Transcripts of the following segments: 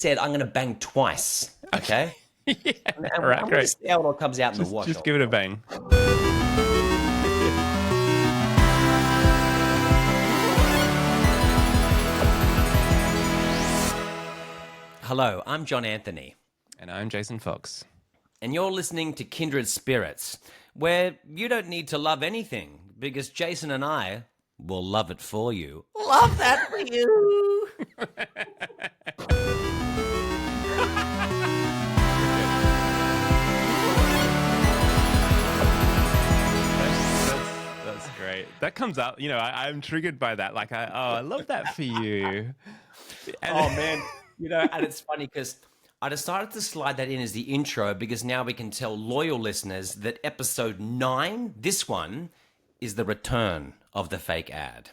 said, I'm going to bang twice. Okay. Yeah. And All I'm right, going to great. see how it all comes out in the wash. Just give it a bang. Hello, I'm John Anthony, And I'm Jason Fox. and you're listening to Kindred Spirits, where you don't need to love anything because Jason and I will love it for you. Love that for you. That's great. That comes up, I'm triggered by that. Like, I love that for you. Oh man, and it's funny because I decided to slide that in as the intro because now we can tell loyal listeners that episode 9, this one, is the return of the fake ad.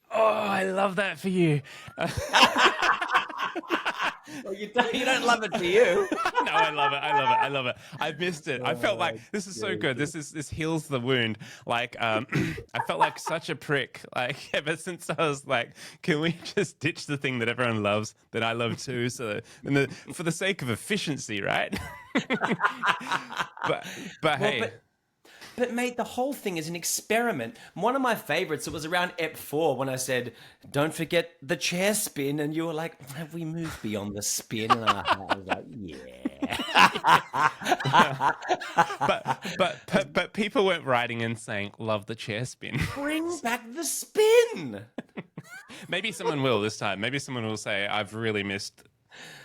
Oh, I love that for you. Well, you don't love it for you. No, I love it. I love it. I missed it. I felt like this is so good. This heals the wound. Like, I felt like such a prick. Like ever since I was like, can we just ditch the thing that everyone loves that I love too? So, for the sake of efficiency, right? but Well, hey. But mate, the whole thing is an experiment. One of my favorites, it was around Ep 4 when I said, don't forget the chair spin. And you were like, have we moved beyond the spin? And I was like, yeah. but people weren't writing and saying, love the chair spin. Bring back the spin. Maybe someone will this time. Maybe someone will say, I've really missed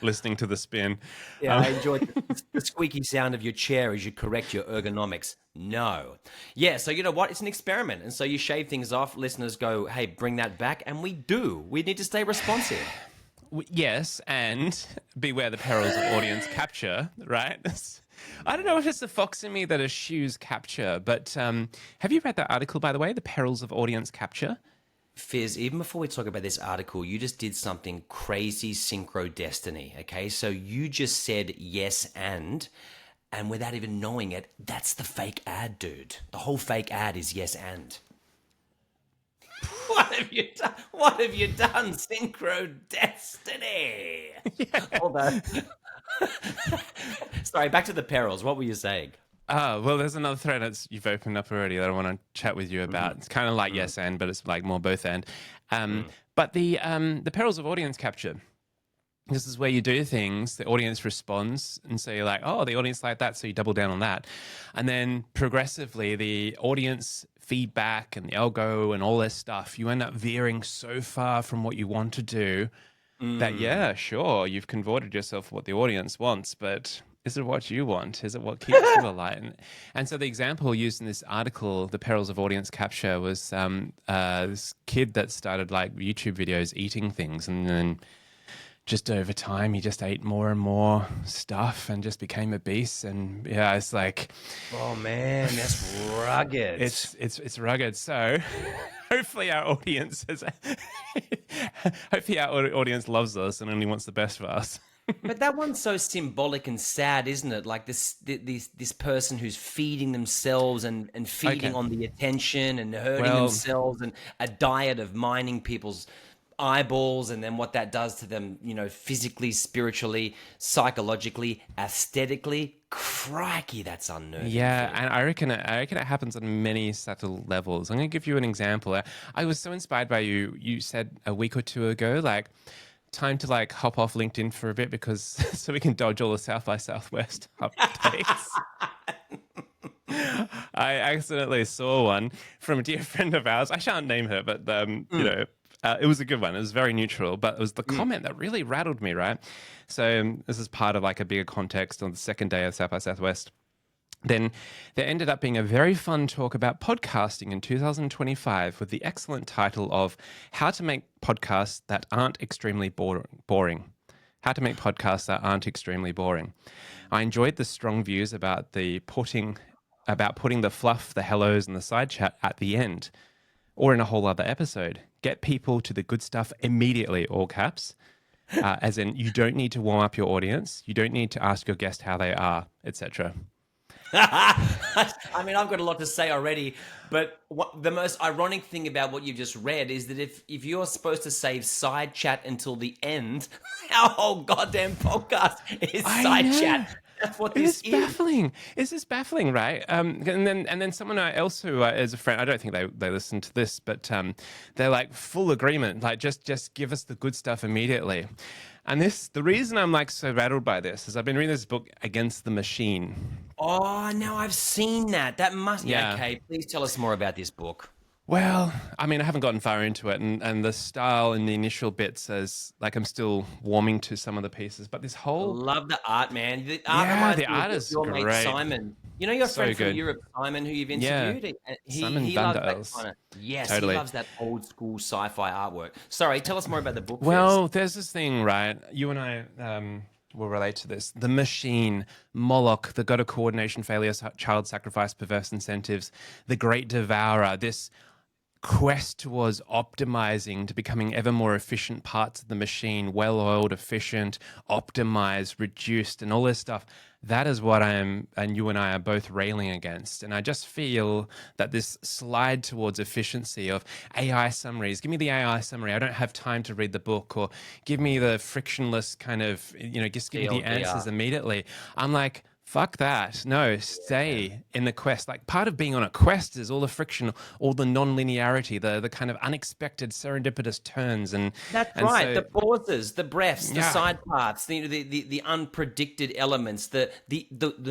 listening to the spin. Yeah, I enjoyed the squeaky sound of your chair as you correct your ergonomics. No. Yeah, so you know what? It's an experiment. And so you shave things off. Listeners go, hey, bring that back. And we do. We need to stay responsive. Yes, and beware the perils of audience capture, right? I don't know if it's the fox in me that eschews capture, but have you read that article, by the way, The Perils of Audience Capture? Fizz, even before we talk about this article, you just did something crazy synchro destiny, okay? So you just said yes and without even knowing it, that's the fake ad, dude. The whole fake ad is yes and. What have you done? What have you done, synchro destiny? Yeah. Hold on. Sorry, back to the perils. What were you saying? Well, there's another thread that you've opened up already that I want to chat with you about. It's kind of like yes and, but it's like more both and. But the perils of audience capture. This is where you do things, the audience responds, and so you're like, oh, the audience like that, so you double down on that. And then progressively, the audience feedback and the algo and all this stuff, you end up veering so far from what you want to do that, yeah, sure, you've converted yourself for what the audience wants, but is it what you want? Is it what keeps you alive? And so the example used in this article, The Perils of Audience Capture, was this kid that started like YouTube videos eating things, and then just over time he just ate more and more stuff and just became obese. And yeah, it's like, oh man, that's rugged. It's rugged. So hopefully our audience loves us and only wants the best for us. But that one's so symbolic and sad, isn't it? Like this person who's feeding themselves and feeding on the attention and hurting themselves, and a diet of mining people's eyeballs, and then what that does to them, physically, spiritually, psychologically, aesthetically. Crikey, that's unnerving. Yeah, and I reckon it happens on many subtle levels. I'm going to give you an example. I was so inspired by you. You said a week or two ago, like, time to like hop off LinkedIn for a bit because so we can dodge all the South by Southwest updates. I accidentally saw one from a dear friend of ours. I shan't name her, but it was a good one. It was very neutral, but it was the comment that really rattled me, right? So this is part of like a bigger context on the second day of South by Southwest. Then there ended up being a very fun talk about podcasting in 2025 with the excellent title of How to Make Podcasts That Aren't Extremely Boring. How to Make Podcasts That Aren't Extremely Boring. I enjoyed the strong views about putting the fluff, the hellos, and the side chat at the end, or in a whole other episode. Get people to the good stuff immediately, all caps. As in, you don't need to warm up your audience. You don't need to ask your guest how they are, etc. I mean, I've got a lot to say already, but the most ironic thing about what you've just read is that if you're supposed to save side chat until the end, our whole goddamn podcast is I side know. chat. That's what It this is is. baffling. It's just baffling, right? And then someone else who is a friend. I don't think they listen to this, but they're like full agreement. Like just give us the good stuff immediately. And the reason I'm like so rattled by this is I've been reading this book Against the Machine. Oh, now I've seen that. That must. Yeah. Yeah. Okay. Please tell us more about this book. Well, I mean, I haven't gotten far into it, and the style in the initial bits is like I'm still warming to some of the pieces, but this whole Love the art, man. The art yeah, reminds the me of art is your mate great, Simon. You know your so friend from good. Europe, Simon, who you've Yeah, interviewed? Simon He loves that Vandals, kind of, yes, he totally. loves that old school sci-fi artwork. Sorry, tell us more about the book, Fizz. Well, there's this thing, right? You and I will relate to this. The machine, Moloch, the god of coordination, failure, child sacrifice, perverse incentives, the great devourer. This quest towards optimizing to becoming ever more efficient parts of the machine, well-oiled, efficient, optimized, reduced, and all this stuff. That is what and you and I are both railing against. And I just feel that this slide towards efficiency of AI summaries, give me the AI summary. I don't have time to read the book, or give me the frictionless kind of, just give me the answers TLDR. immediately. I'm like, fuck that. No, stay in the quest. Like part of being on a quest is all the friction, all the non-linearity, the kind of unexpected serendipitous turns That's and right. so The pauses, the breaths, the yeah. side paths, the unpredicted elements, the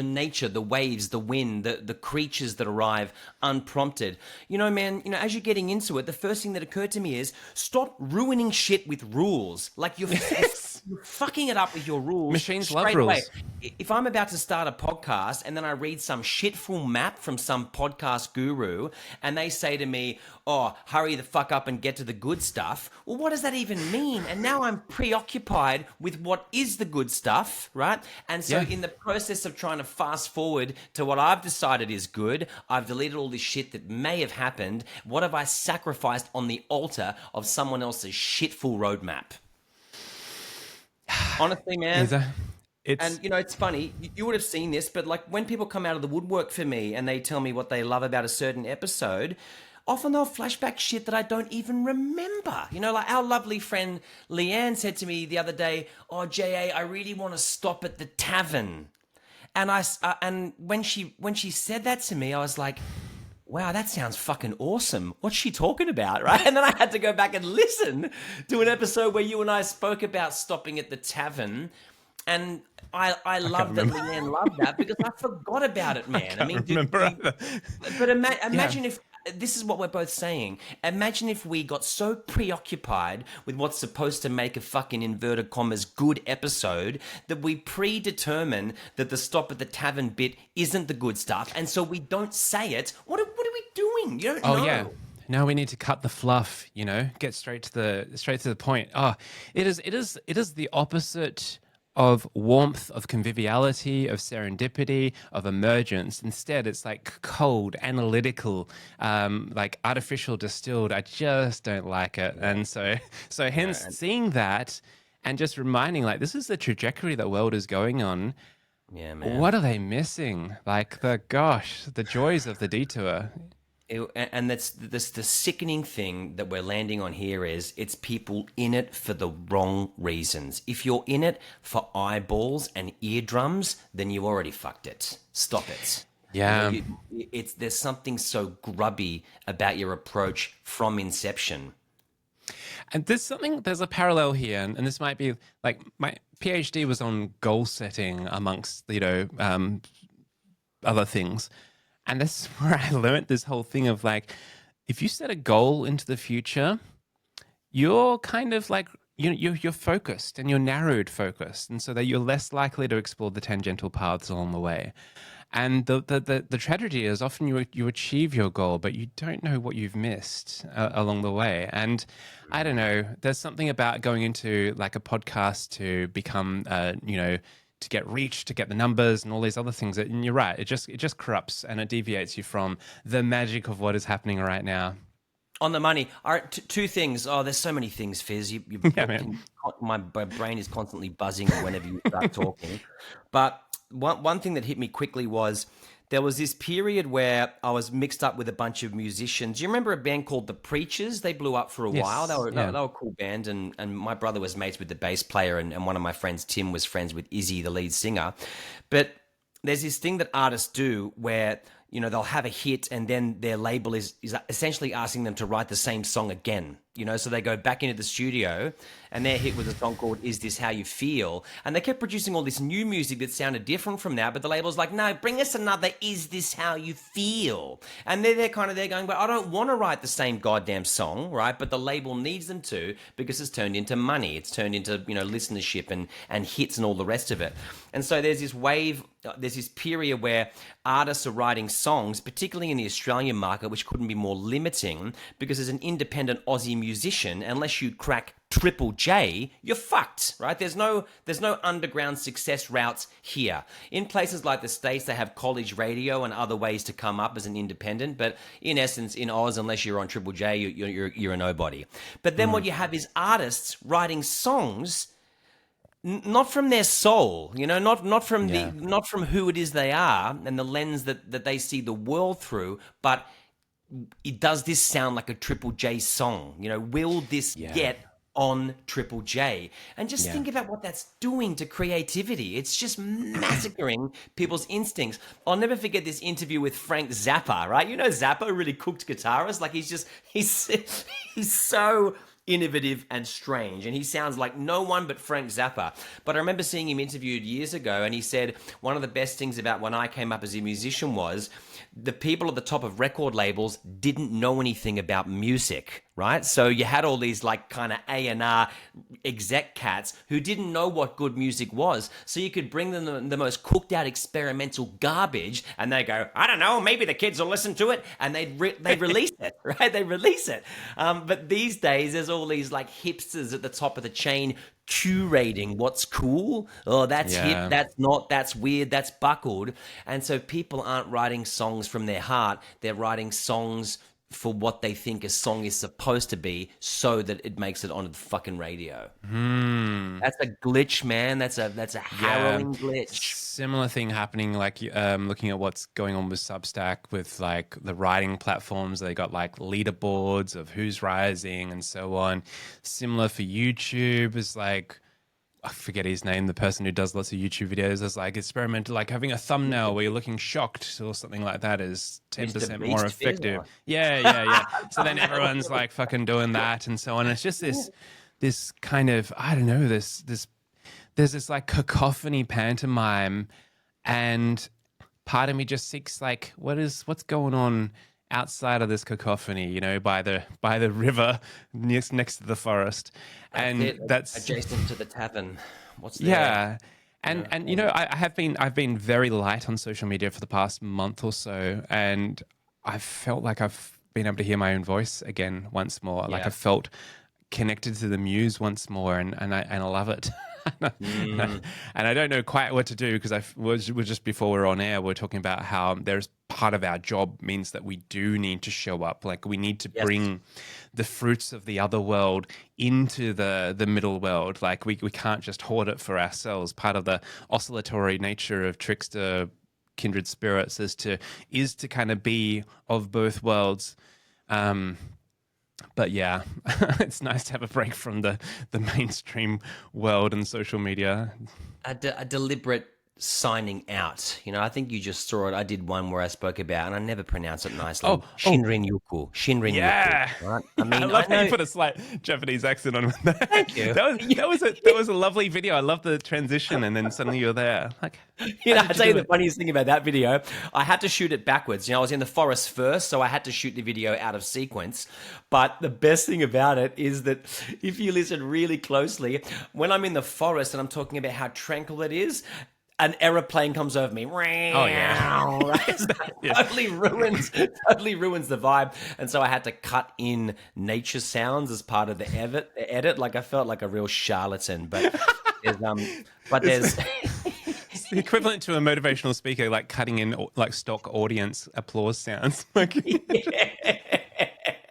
nature, the waves, the wind, the creatures that arrive unprompted. Man, as you're getting into it, the first thing that occurred to me is stop ruining shit with rules. Like Yes. you're fucking it up with your rules Machines love straight away. rules. If I'm about to start a podcast and then I read some shitful map from some podcast guru and they say to me, "Oh, hurry the fuck up and get to the good stuff." Well, what does that even mean? And now I'm preoccupied with what is the good stuff, right? And so Yeah. in the process of trying to fast forward to what I've decided is good, I've deleted all this shit that may have happened. What have I sacrificed on the altar of someone else's shitful roadmap? Honestly, Is man. that And it's it's funny, you would have seen this, but like when people come out of the woodwork for me and they tell me what they love about a certain episode, often they'll flashback shit that I don't even remember. Like our lovely friend Leanne said to me the other day, "Oh, JA, I really want to stop at the tavern." And when she said that to me, I was like, wow, that sounds fucking awesome. What's she talking about, right? And then I had to go back and listen to an episode where you and I spoke about stopping at the tavern. And I I can't love that remember. Leanne loved that because I forgot about it, I man. I can't mean, remember either. but Yeah. imagine if this is what we're both saying. Imagine if we got so preoccupied with what's supposed to make a fucking inverted commas good episode that we predetermine that the stop at the tavern bit isn't the good stuff, and so we don't say it. What are we doing? You don't Oh know. yeah. Now we need to cut the fluff, get straight to the point. Oh, it is the opposite of warmth, of conviviality, of serendipity, of emergence. Instead, it's like cold, analytical, like artificial distilled. I just don't like it. And so hence seeing that and just reminding like this is the trajectory that world is going on. Yeah, man. What are they missing? Like the joys of the detour. And that's the sickening thing that we're landing on here is it's people in it for the wrong reasons. If you're in it for eyeballs and eardrums, then you already fucked it. Stop it. Yeah. There's something so grubby about your approach from inception. And there's a parallel here, and this might be like my PhD was on goal setting amongst, other things. And this is where I learned this whole thing of like, if you set a goal into the future, you're kind of like, you're focused and you're narrowed focused. And so that you're less likely to explore the tangential paths along the way. And the tragedy is often you achieve your goal, but you don't know what you've missed along the way. And I don't know, there's something about going into like a podcast to become, to get reach, to get the numbers and all these other things. And you're right, it just corrupts and it deviates you from the magic of what is happening right now. On the money. All right, two things. Oh, there's so many things, Fizz. Yeah, man. My brain is constantly buzzing whenever you start talking. But one thing that hit me quickly was there was this period where I was mixed up with a bunch of musicians. Do you remember a band called The Preachers? They blew up for a while. Yes. They Yeah. were a cool band, and my brother was mates with the bass player, and one of my friends, Tim, was friends with Izzy, the lead singer. But there's this thing that artists do where, you know, they'll have a hit and then their label is essentially asking them to write the same song again. You know, so they go back into the studio and their hit was a song called Is This How You Feel? And they kept producing all this new music that sounded different from that, but the label's like, no, bring us another Is This How You Feel? And they're kind of there going, but I don't want to write the same goddamn song, right? But the label needs them to because it's turned into money. It's turned into, you know, listenership and hits and all the rest of it. And so there's this wave, there's this period where artists are writing songs, particularly in the Australian market, which couldn't be more limiting because as an independent Aussie musician, unless you crack Triple J, you're fucked, right? There's no underground success routes here. In places like the States, they have college radio and other ways to come up as an independent, but in essence, in Oz, unless you're on Triple J, you're a nobody. But then what you have is artists writing songs not from their soul, you know, not from not from who it is they are and the lens that they see the world through, but does this sound like a Triple J song? You know, will this get on Triple J? And just think about what that's doing to creativity. It's just massacring people's instincts. I'll never forget this interview with Frank Zappa, right? You know, Zappa, really cooked guitarist. Like he's so innovative and strange, and he sounds like no one but Frank Zappa. But I remember seeing him interviewed years ago, and he said one of the best things about when I came up as a musician was the people at the top of record labels didn't know anything about music, right? So you had all these like kind of A&R exec cats who didn't know what good music was. So you could bring them the most cooked out experimental garbage and they go, I don't know, maybe the kids will listen to it. And they release it, right? They release it. But these days there's all these like hipsters at the top of the chain curating what's cool. Oh, that's hip, that's not, that's weird, that's buckled. And so people aren't writing songs from their heart. They're writing songs for what they think a song is supposed to be so that it makes it onto the fucking radio. That's a glitch, man. That's a harrowing glitch. Similar thing happening, like looking at what's going on with Substack with like the writing platforms. They got like leaderboards of who's rising and so on. Similar for YouTube is like, I forget his name, the person who does lots of YouTube videos is like experimental, like having a thumbnail where you're looking shocked or something like that is 10% more effective. Yeah. So then everyone's like fucking doing that and so on. It's just this kind of, I don't know, there's this like cacophony pantomime, and part of me just seeks like, what's going on outside of this cacophony, you know, by the river next to the forest. And that's adjacent to the tavern. What's there? Yeah. And you know, I've been very light on social media for the past month or so, and I've felt like I've been able to hear my own voice again once more. Like I felt connected to the muse once more, and I love it. And I don't know quite what to do because we're just before we're on air, we're talking about how there's part of our job means that we do need to show up. Like we need to bring the fruits of the other world into the middle world. Like we can't just hoard it for ourselves. Part of the oscillatory nature of Trickster Kindred Spirits is to kind of be of both worlds. But yeah, it's nice to have a break from the mainstream world and social media. A deliberate signing out. You know, I think you just saw it. I did one where I spoke about, and I never pronounce it nicely. Shinrin Yuku. Shinrin Yuku. Right? I mean, I love how you put a slight Japanese accent on that. Thank you. That was a lovely video. I love the transition, and then suddenly you're there. Like, you know, I'll tell you the funniest thing about that video. I had to shoot it backwards. You know, I was in the forest first, so I had to shoot the video out of sequence. But the best thing about it is that if you listen really closely, when I'm in the forest and I'm talking about how tranquil it is, an aeroplane comes over me. Oh yeah, right? Totally ruins the vibe. And so I had to cut in nature sounds as part of the edit. Like I felt like a real charlatan. But there's it's the equivalent to a motivational speaker, like cutting in like stock audience applause sounds. Like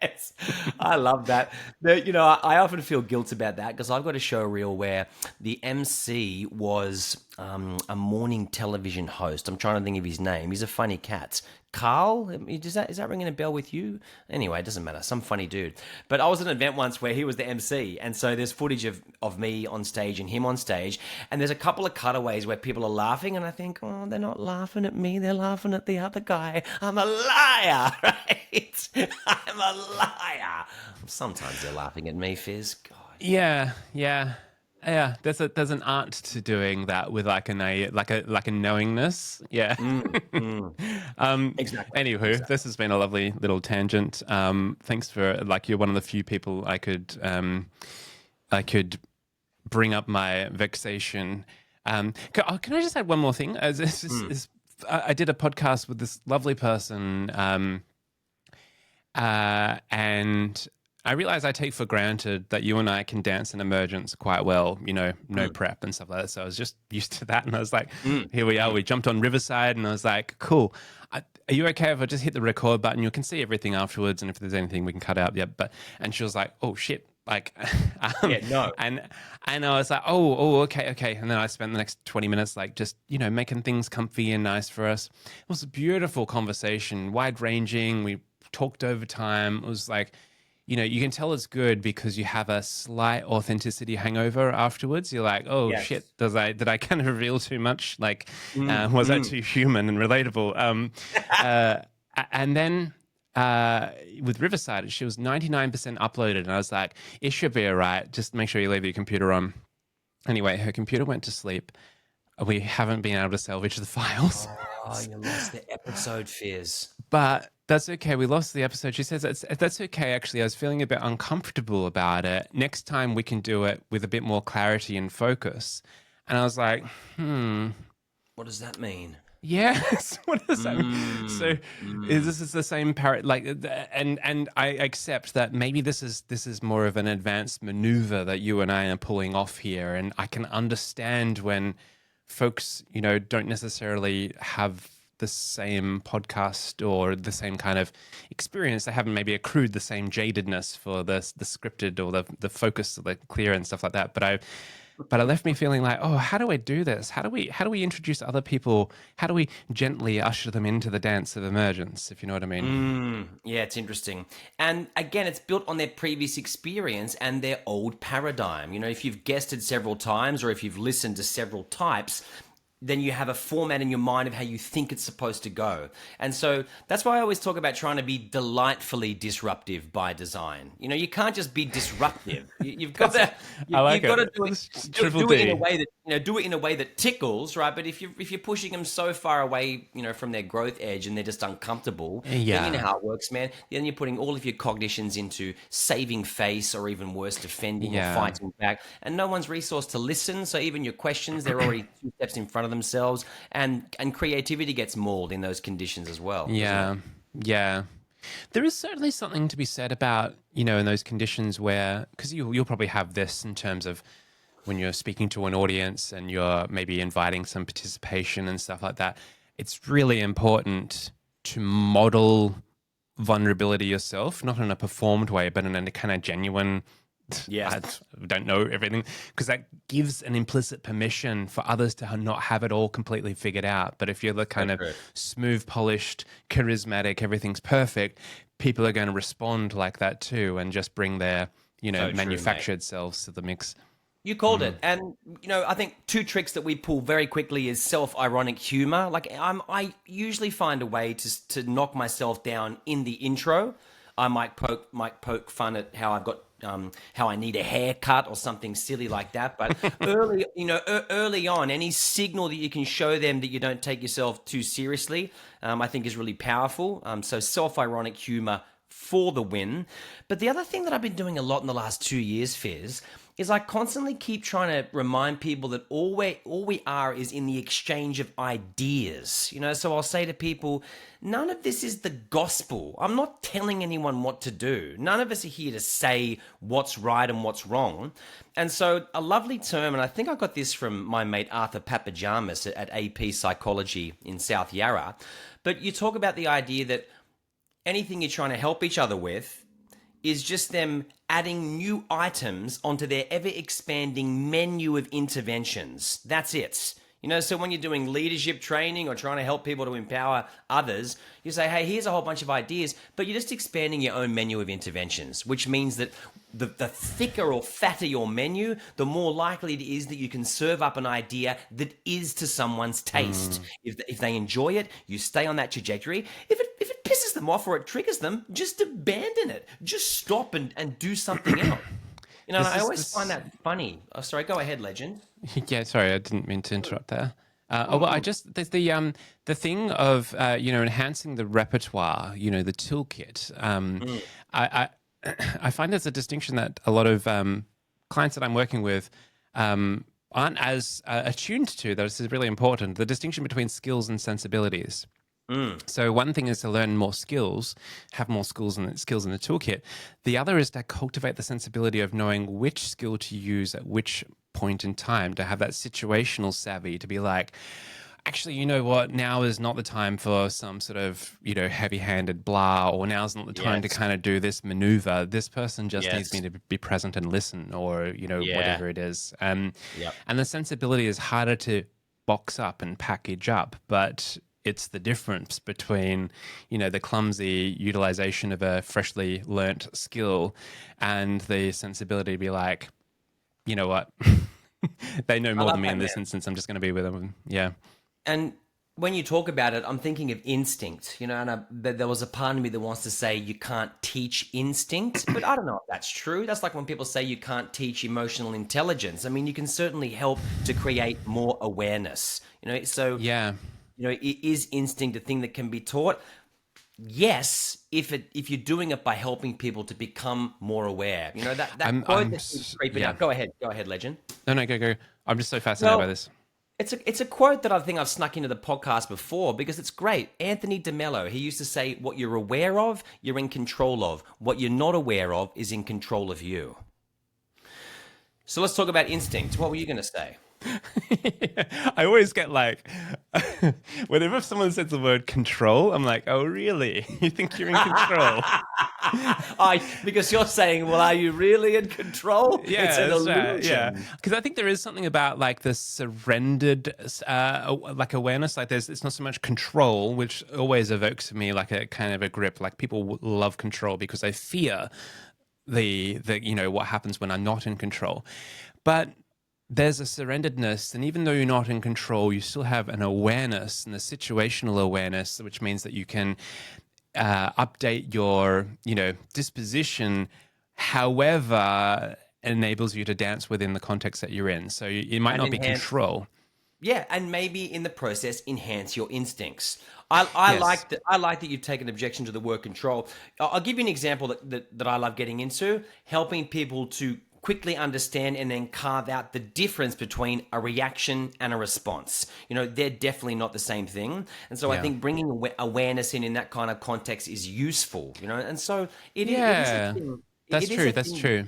yes. I love that. I often feel guilt about that because I've got a show reel where the MC was a morning television host. I'm trying to think of his name. He's a funny cat. Carl? Is that ringing a bell with you? Anyway, it doesn't matter. Some funny dude. But I was at an event once where he was the MC, and so there's footage of me on stage and him on stage, and there's a couple of cutaways where people are laughing, and I think, oh, they're not laughing at me, they're laughing at the other guy. I'm a liar, right? I'm a liar. Sometimes they're laughing at me, Fizz. God. Yeah, yeah. Yeah, there's an art to doing that with like a knowingness. Yeah. Exactly. Anywho, this has been a lovely little tangent. Thanks for like you're one of the few people I could bring up my vexation. Can I just add one more thing? I did a podcast with this lovely person, and I realize I take for granted that you and I can dance in emergence quite well, no prep and stuff like that. So I was just used to that. And I was like, here we are. We jumped on Riverside and I was like, cool. Are you okay if I just hit the record button? You can see everything afterwards. And if there's anything we can cut out. Yeah. And she was like, oh shit. Like, no. And I was like, oh, okay. And then I spent the next 20 minutes, like just, making things comfy and nice for us. It was a beautiful conversation, wide ranging. We talked over time. It was like, you can tell it's good because you have a slight authenticity hangover afterwards. You're like, oh shit, did I kind of reveal too much? Like, was I too human and relatable? And then with Riverside, she was 99% uploaded, and I was like, it should be all right. Just make sure you leave your computer on. Anyway, her computer went to sleep. We haven't been able to salvage the files. Oh, you lost the episode, Fizz. But that's okay. We lost the episode. She says that's okay. Actually, I was feeling a bit uncomfortable about it. Next time we can do it with a bit more clarity and focus. And I was like, What does that mean? Yes. What does that mean? So this is the same and I accept that maybe this is more of an advanced maneuver that you and I are pulling off here. And I can understand when folks, don't necessarily have the same podcast or the same kind of experience. They haven't maybe accrued the same jadedness for the scripted or the focus, the clear and stuff like that. But it left me feeling like, oh, how do I do this? How do we introduce other people? How do we gently usher them into the dance of emergence, if you know what I mean? Yeah, it's interesting. And again, it's built on their previous experience and their old paradigm. If you've guested several times or if you've listened to several types, then you have a format in your mind of how you think it's supposed to go. And so that's why I always talk about trying to be delightfully disruptive by design. You can't just be disruptive. You've got to do it in a way that do it in a way that tickles, right? But if you're pushing them so far away, from their growth edge and they're just uncomfortable, then you know how it works, man. Then you're putting all of your cognitions into saving face or even worse, defending or fighting back, and no one's resourced to listen. So even your questions, they're already 2 steps in front of themselves, and creativity gets mauled in those conditions as well. Yeah. There is certainly something to be said about, in those conditions where, because you'll probably have this in terms of when you're speaking to an audience and you're maybe inviting some participation and stuff like that, it's really important to model vulnerability yourself, not in a performed way, but in a kind of genuine, I don't know everything, because that gives an implicit permission for others to not have it all completely figured out. But if you're the kind of smooth, polished, charismatic, everything's perfect, people are going to respond like that too and just bring their, manufactured selves to the mix. You called it. And, I think 2 tricks that we pull very quickly is self-ironic humor. Like I usually find a way to knock myself down in the intro. I might poke fun at how I've got how I need a haircut or something silly like that. But early on, any signal that you can show them that you don't take yourself too seriously, I think is really powerful. So self-ironic humor for the win. But the other thing that I've been doing a lot in the last 2 years, Fizz, is I constantly keep trying to remind people that all we are is in the exchange of ideas. So I'll say to people, none of this is the gospel. I'm not telling anyone what to do. None of us are here to say what's right and what's wrong. And so a lovely term, and I think I got this from my mate Arthur Papajamas at AP Psychology in South Yarra, but you talk about the idea that anything you're trying to help each other with is just them adding new items onto their ever expanding menu of interventions. That's it. You know, so when you're doing leadership training or trying to help people to empower others, you say, hey, here's a whole bunch of ideas, but you're just expanding your own menu of interventions, which means that the thicker or fatter your menu, the more likely it is that you can serve up an idea that is to someone's taste. If they enjoy it, you stay on that trajectory. If it pisses them off or it triggers them, just abandon it. Just stop and do something else. You know, I always find that funny. Oh, sorry, go ahead, Legend. Yeah, sorry, I didn't mean to interrupt there. Well, there's the thing of enhancing the repertoire, the toolkit. I find there's a distinction that a lot of clients that I'm working with aren't as attuned to. This is really important. The distinction between skills and sensibilities. So one thing is to learn more skills, have more skills in the toolkit. The other is to cultivate the sensibility of knowing which skill to use at which point in time, to have that situational savvy, to be like, actually, you know what, now is not the time for some sort of, heavy-handed blah, or now's not the time to kind of do this maneuver. This person just needs me to be present and listen, or, whatever it is. And the sensibility is harder to box up and package up, but it's the difference between, the clumsy utilization of a freshly learnt skill and the sensibility to be like, you know what, they know more than me in this instance. I'm just going to be with them. Yeah. And when you talk about it, I'm thinking of instinct, and there was a part of me that wants to say you can't teach instinct, but I don't know if that's true. That's like when people say you can't teach emotional intelligence. I mean, you can certainly help to create more awareness, so yeah. Is instinct a thing that can be taught? Yes, if you're doing it by helping people to become more aware. That quote that keeps creeping out. Go ahead, Legend. No, go. I'm just so fascinated by this. It's a quote that I think I've snuck into the podcast before because it's great. Anthony DeMello, he used to say, what you're aware of, you're in control of. What you're not aware of is in control of you. So let's talk about instinct. What were you going to say? I always get like, whenever someone says the word control, I'm like, oh, really? You think you're in control? Because you're saying, well, are you really in control? Yeah, it's an illusion. Right, yeah. Because I think there is something about like the surrendered like awareness. Like it's not so much control, which always evokes me like a kind of a grip. Like people love control because they fear the what happens when I'm not in control. But there's a surrenderedness, and even though you're not in control, you still have an awareness and a situational awareness, which means that you can update your, disposition, however it enables you to dance within the context that you're in. So it might not be control. Yeah, and maybe in the process enhance your instincts. I like that you've taken objection to the word control. I'll give you an example that I love getting into, helping people to quickly understand and then carve out the difference between a reaction and a response. They're definitely not the same thing. And so I think bringing awareness in that kind of context is useful, and so it is a thing. That's true.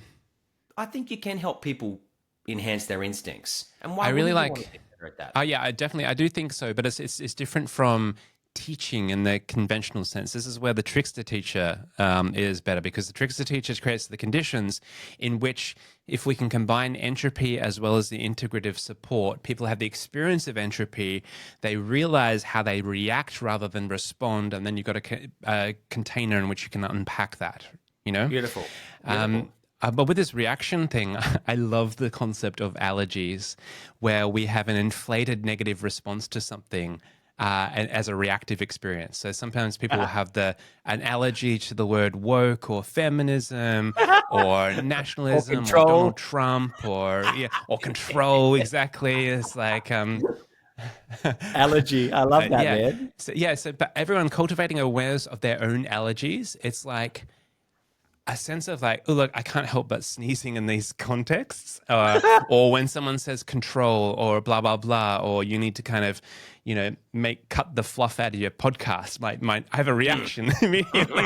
I think you can help people enhance their instincts. And why I really want like to get better at that? Oh yeah, I do think so, but it's different from teaching in the conventional sense. This is where the trickster teacher is better, because the trickster teacher creates the conditions in which, if we can combine entropy as well as the integrative support, people have the experience of entropy, they realize how they react rather than respond, and then you've got a container in which you can unpack that, Beautiful. But with this reaction thing, I love the concept of allergies, where we have an inflated negative response to something as a reactive experience. So sometimes people will have an allergy to the word woke or feminism or nationalism or Donald Trump or control. Exactly. It's like allergy. I love that, man. But everyone cultivating awareness of their own allergies, it's like a sense of like, oh, look, I can't help but sneezing in these contexts, or when someone says control or blah, blah, blah, or you need to kind of, cut the fluff out of your podcast. I have a reaction immediately,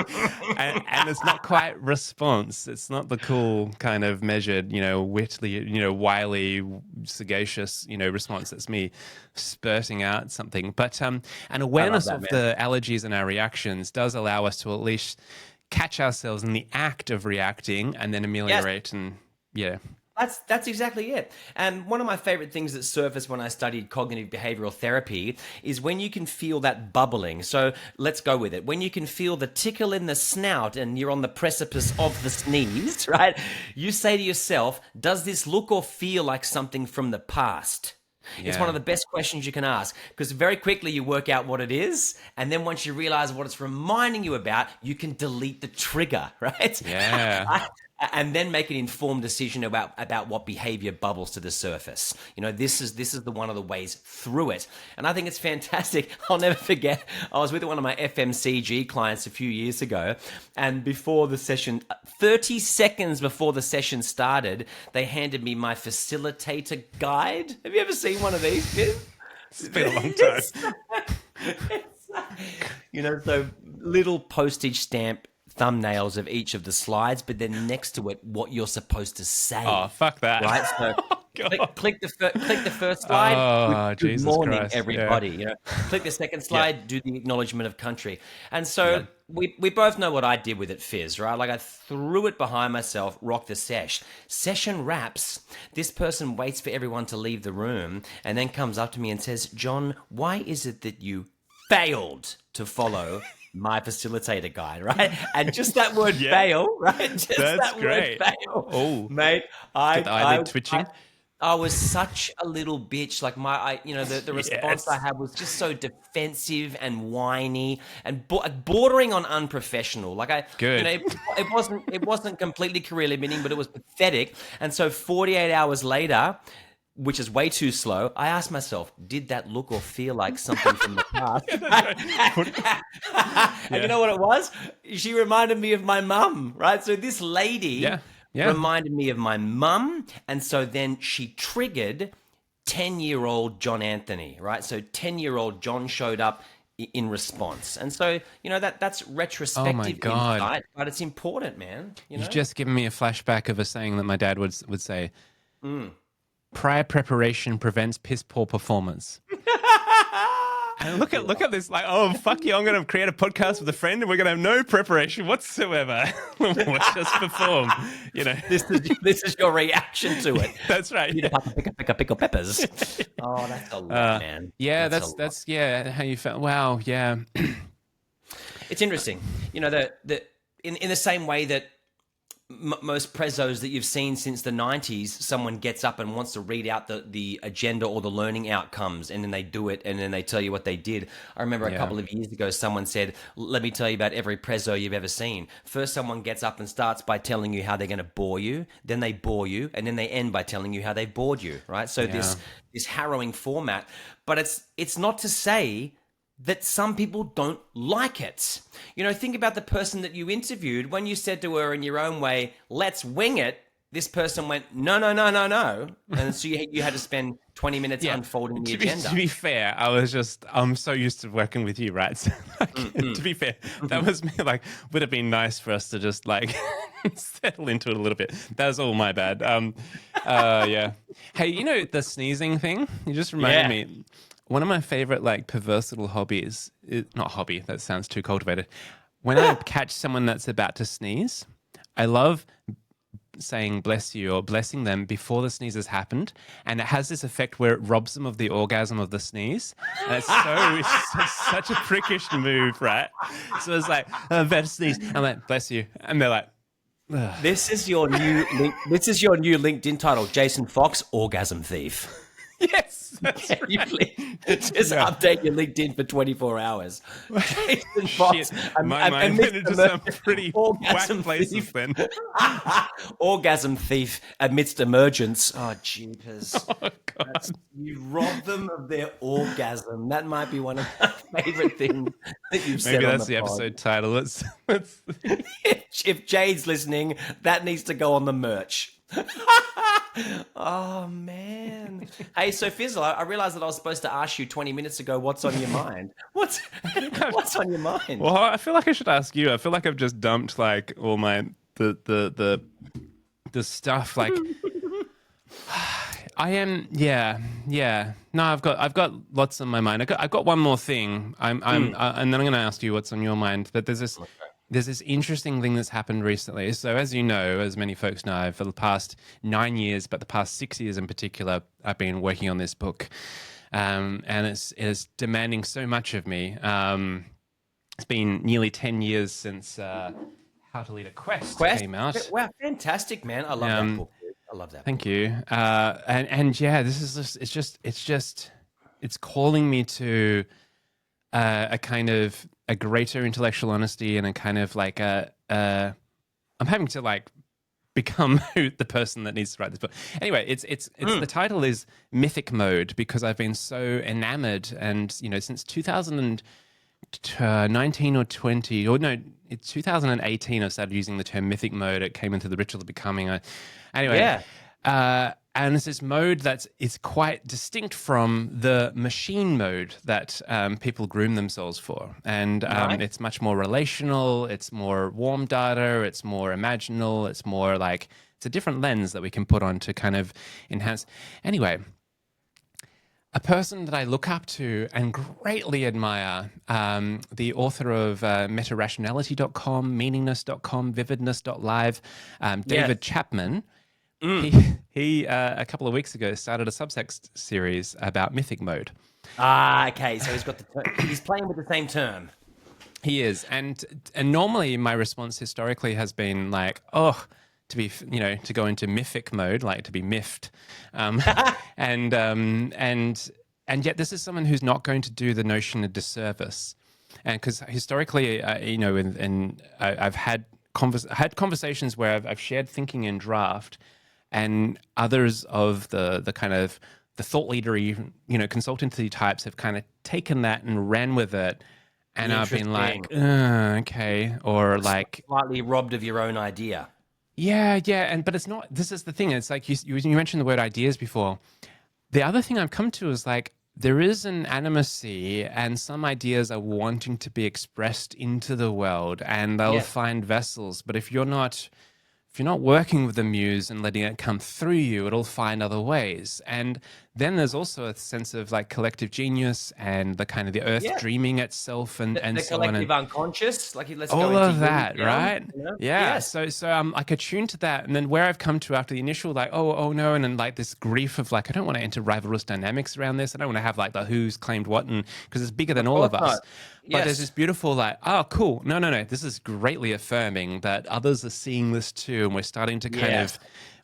and it's not quite response. It's not the cool kind of measured, witty, wily, sagacious, response. It's me spurting out something. But an awareness of the allergies and our reactions does allow us to at least catch ourselves in the act of reacting and then ameliorate and yeah. That's exactly it. And one of my favorite things that surfaced when I studied cognitive behavioral therapy is when you can feel that bubbling. So let's go with it. When you can feel the tickle in the snout and you're on the precipice of the sneeze, right? You say to yourself, does this look or feel like something from the past? Yeah. It's one of the best questions you can ask, because very quickly you work out what it is. And then once you realize what it's reminding you about, you can delete the trigger, right? Yeah. And then make an informed decision about what behavior bubbles to the surface. This is the one of the ways through it. And I think it's fantastic. I'll never forget, I was with one of my FMCG clients a few years ago, and before the session, 30 seconds before the session started, they handed me my facilitator guide. Have you ever seen one of these, Viv? It's been a long time. So little postage stamp thumbnails of each of the slides, but then next to it, what you're supposed to say. Oh, fuck that. Right? So click the first slide. Oh, Good Jesus morning, Christ. everybody. Yeah. Click the second slide, do the acknowledgement of country. And so we both know what I did with it, Fizz, right? Like I threw it behind myself, rocked the sesh. Session wraps. This person waits for everyone to leave the room and then comes up to me and says, John, why is it that you failed to follow my facilitator guide, right? And just that word fail, right? Just That's great. Word fail. Oh, mate, eyelid twitching. I was such a little bitch. Like the response I had was just so defensive and whiny and bordering on unprofessional. Good. It wasn't completely career limiting, but it was pathetic. And so 48 hours later, which is way too slow, I asked myself, did that look or feel like something from the past? And you know what it was? She reminded me of my mum, right? So this lady reminded me of my mum, and so then she triggered 10-year-old John Anthony, right? So 10-year-old John showed up in response. And so, that's retrospective insight, but it's important, man. You've just given me a flashback of a saying that my dad would say. Prior preparation prevents piss poor performance. And look at this, like, oh, fuck you, I'm going to create a podcast with a friend and we're going to have no preparation whatsoever. We'll just perform, This is your reaction to it. That's right. Pick peppers. Oh, that's a lot, man. Yeah, that's how you felt. Wow, yeah. It's interesting. In the same way that most prezos that you've seen since the 90s, someone gets up and wants to read out the agenda or the learning outcomes, and then they do it, and then they tell you what they did. I remember a couple of years ago, someone said, let me tell you about every prezo you've ever seen. First, someone gets up and starts by telling you how they're going to bore you, then they bore you, and then they end by telling you how they bored you, right? So this harrowing format. But it's not to say that some people don't like it. Think about the person that you interviewed. When you said to her in your own way, let's wing it, this person went, no. And so you had to spend 20 minutes unfolding the agenda. To be fair, I'm so used to working with you, right? So, to be fair, that was me, would have been nice for us to just settle into it a little bit. That was all my bad. Yeah. Hey, the sneezing thing? You just reminded me. One of my favorite, perverse little hobbies, not hobby, that sounds too cultivated. When I catch someone that's about to sneeze, I love saying bless you or blessing them before the sneeze has happened. And it has this effect where it robs them of the orgasm of the sneeze. And it's such a prickish move, right? So it's like, I'm about to sneeze. I'm like, bless you. And they're like, ugh. This is your new LinkedIn title, Jason Fox, Orgasm Thief. Yes, that's right. Just update your LinkedIn for 24 hours. Jason Fox, my mind went into some pretty whack places then. Orgasm thief amidst emergence. Oh, jeepers. Oh, God. You rob them of their orgasm. That might be one of my favorite things that you've said. Maybe that's the episode title. If Jade's listening, that needs to go on the merch. Oh, man. Hey, so Fizzle, I realized that I was supposed to ask you 20 minutes ago, what's on your mind? What's on your mind? Well, I feel like I should ask you. I feel like I've just dumped all my the stuff I am no, I've got lots on my mind. I've got one more thing. And then I'm going to ask you what's on your mind. But there's this there's this interesting thing that's happened recently. So as you know, as many folks know, for the past 9 years, but the past 6 years in particular, I've been working on this book. And it's demanding so much of me. It's been nearly 10 years since How to Lead a Quest came out. Wow, fantastic, man! I love that book. Dude. I love that. Thank you. And yeah, this is it's calling me to a kind of a greater intellectual honesty and a kind of like I'm having to like become the person that needs to write this book. Anyway, it's the title is Mythic Mode because I've been so enamored and since 2019 or 20 or no, it's 2018 I started using the term mythic mode. It came into the Ritual of Becoming. And it's this mode it's quite distinct from the machine mode that people groom themselves for. And it's much more relational, it's more warm data, it's more imaginal, it's more like, it's a different lens that we can put on to kind of enhance. Anyway, a person that I look up to and greatly admire, the author of metarationality.com, meaningness.com, vividness.live, David Chapman. He a couple of weeks ago started a Substack series about mythic mode. Okay. So he's playing with the same term. He is, and normally my response historically has been like, to go into mythic mode, like to be miffed, and yet this is someone who's not going to do the notion a disservice, and because historically, I've had conversations where I've shared thinking in draft. And others of the kind of the thought leadery, consultancy types have kind of taken that and ran with it. And I've been like, okay. Or like slightly robbed of your own idea. Yeah. But it's not, this is the thing. It's like you mentioned the word ideas before. The other thing I've come to is like, there is an animacy and some ideas are wanting to be expressed into the world and they'll find vessels. But if you're not working with the muse and letting it come through you, it'll find other ways. And then there's also a sense of like collective genius and the kind of the earth dreaming itself and the so collective on. unconscious, like let's all go into of that, right? Yeah. Yes. So I'm like attuned to that. And then where I've come to after the initial like, oh no, and then like this grief of like, I don't want to enter rivalrous dynamics around this. I don't want to have like the who's claimed what, and because it's bigger than all of us. But there's this beautiful like, oh, cool. No. This is greatly affirming that others are seeing this too. And we're starting to kind of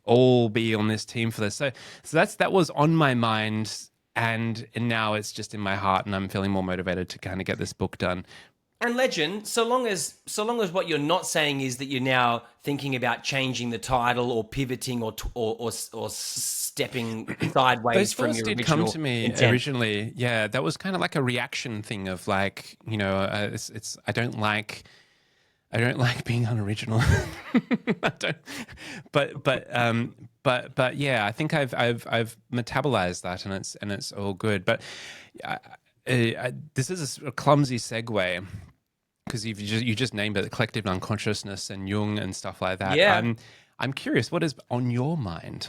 all be on this team for this. So that was on my mind. And now it's just in my heart and I'm feeling more motivated to kind of get this book done. And Legend, so long as what you're not saying is that you're now thinking about changing the title or pivoting or stepping sideways those from first your did original come to me intent. Originally. Yeah, that was kind of like a reaction thing of like, it's I don't like being unoriginal. I don't, but yeah, I think I've metabolized that and it's all good. But this is a clumsy segue because you just named it, collective unconsciousness and Jung and stuff like that. Yeah. I'm curious, what is on your mind?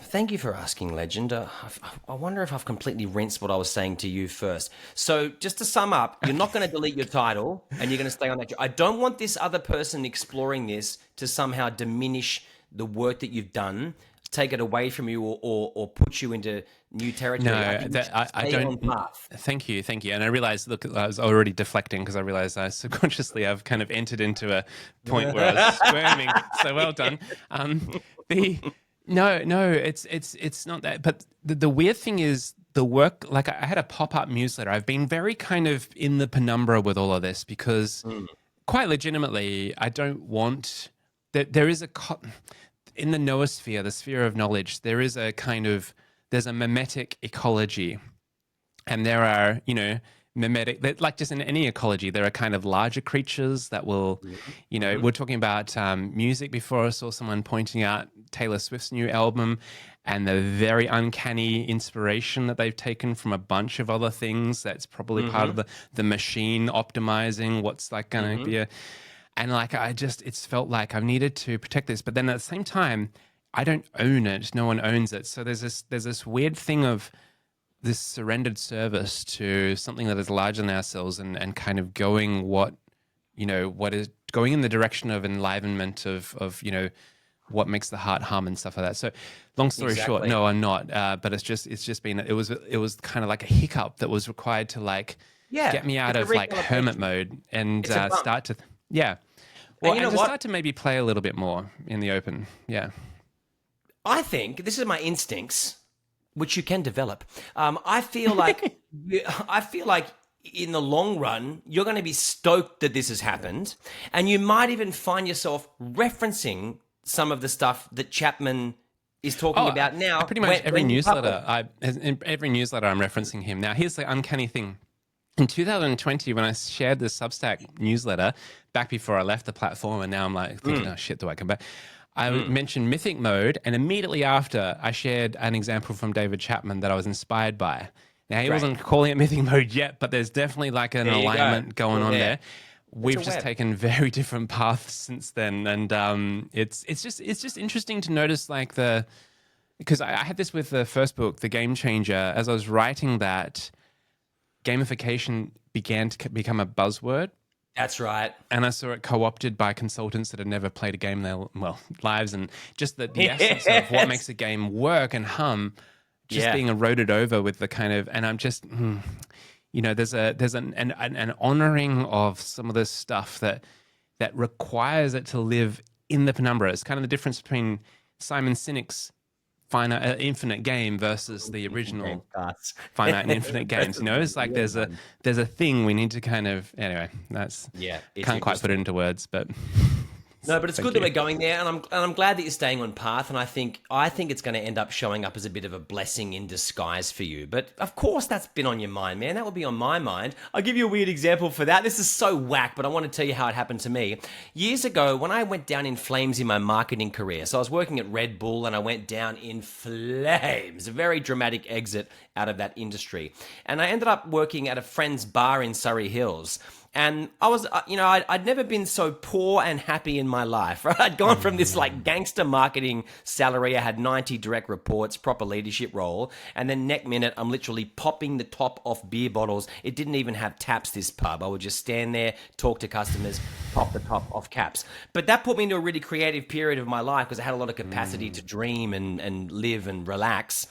Thank you for asking, Legend. I wonder if I've completely rinsed what I was saying to you first. So just to sum up, you're not going to delete your title and you're going to stay on that. I don't want this other person exploring this to somehow diminish the work that you've done, take it away from you or put you into new territory. No, I don't. Thank you. And I realized, look, I was already deflecting because I realized subconsciously I've kind of entered into a point where I was squirming. So well done. No, it's not that. But the weird thing is the work, like I had a pop-up newsletter. I've been very kind of in the penumbra with all of this because quite legitimately, I don't want that there is in the noosphere, the sphere of knowledge, there's a mimetic ecology. And there are, mimetic, like just in any ecology, there are kind of larger creatures that will, we're talking about music before. I saw someone pointing out Taylor Swift's new album and the very uncanny inspiration that they've taken from a bunch of other things. That's probably part of the machine optimizing what's like going to be and like, it's felt like I've needed to protect this. But then at the same time, I don't own it. No one owns it. So there's this weird thing of this surrendered service to something that is larger than ourselves and kind of going what what is going in the direction of enlivenment of what makes the heart hum and stuff like that. So long story short, no, I'm not. But it's just been, it was kind of like a hiccup that was required to like get me out of like hermit mode and start to, well, and to start to maybe play a little bit more in the open. Yeah. I think this is my instincts, which you can develop. I feel like in the long run, you're going to be stoked that this has happened, and you might even find yourself referencing some of the stuff that Chapman is talking about now. Pretty much every newsletter, in every newsletter, I'm referencing him. Now, here's the uncanny thing. In 2020, when I shared the Substack newsletter, back before I left the platform, and now I'm like thinking, oh shit, do I come back? I mentioned Mythic Mode, and immediately after, I shared an example from David Chapman that I was inspired by. Now, he wasn't calling it Mythic Mode yet, but there's definitely like an alignment going on there. We've just taken very different paths since then, and it's just interesting to notice like because I had this with the first book, The Game Changer. As I was writing that, gamification began to become a buzzword. That's right. And I saw it co-opted by consultants that had never played a game in their lives, and just the essence of what makes a game work and hum just being eroded over with the kind of, and I'm just, there's an honoring of some of this stuff that requires it to live in the penumbra. It's kind of the difference between Simon Sinek's infinite game versus the original finite and infinite games. It's like there's a thing we need to kind of, anyway, that's can't quite put it into words, but no, but it's good that we're going there, and I'm glad that you're staying on path. And I think it's going to end up showing up as a bit of a blessing in disguise for you. But of course, that's been on your mind, man. That would be on my mind. I'll give you a weird example for that. This is so whack, but I want to tell you how it happened to me years ago when I went down in flames in my marketing career. So I was working at Red Bull, and I went down in flames. A very dramatic exit out of that industry, and I ended up working at a friend's bar in Surrey Hills. And I was, I'd never been so poor and happy in my life, right? I'd gone from this like gangster marketing salary. I had 90 direct reports, proper leadership role. And then next minute, I'm literally popping the top off beer bottles. It didn't even have taps, this pub. I would just stand there, talk to customers, pop the top off caps. But that put me into a really creative period of my life because I had a lot of capacity to dream and live and relax.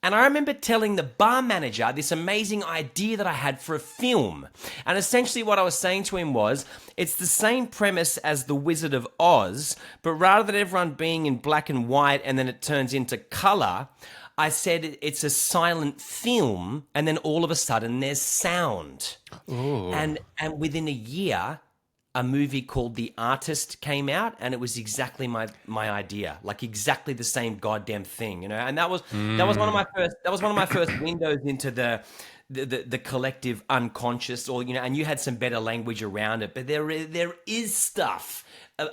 And I remember telling the bar manager this amazing idea that I had for a film. And essentially what I was saying to him was, it's the same premise as The Wizard of Oz, but rather than everyone being in black and white and then it turns into color, I said it's a silent film and then all of a sudden there's sound. Ooh. And within a year, a movie called The Artist came out, and it was exactly my idea, like exactly the same goddamn thing, And that was one of my first windows into the collective unconscious, or and you had some better language around it, but there is stuff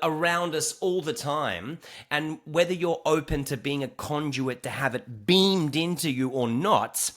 around us all the time, and whether you're open to being a conduit to have it beamed into you or not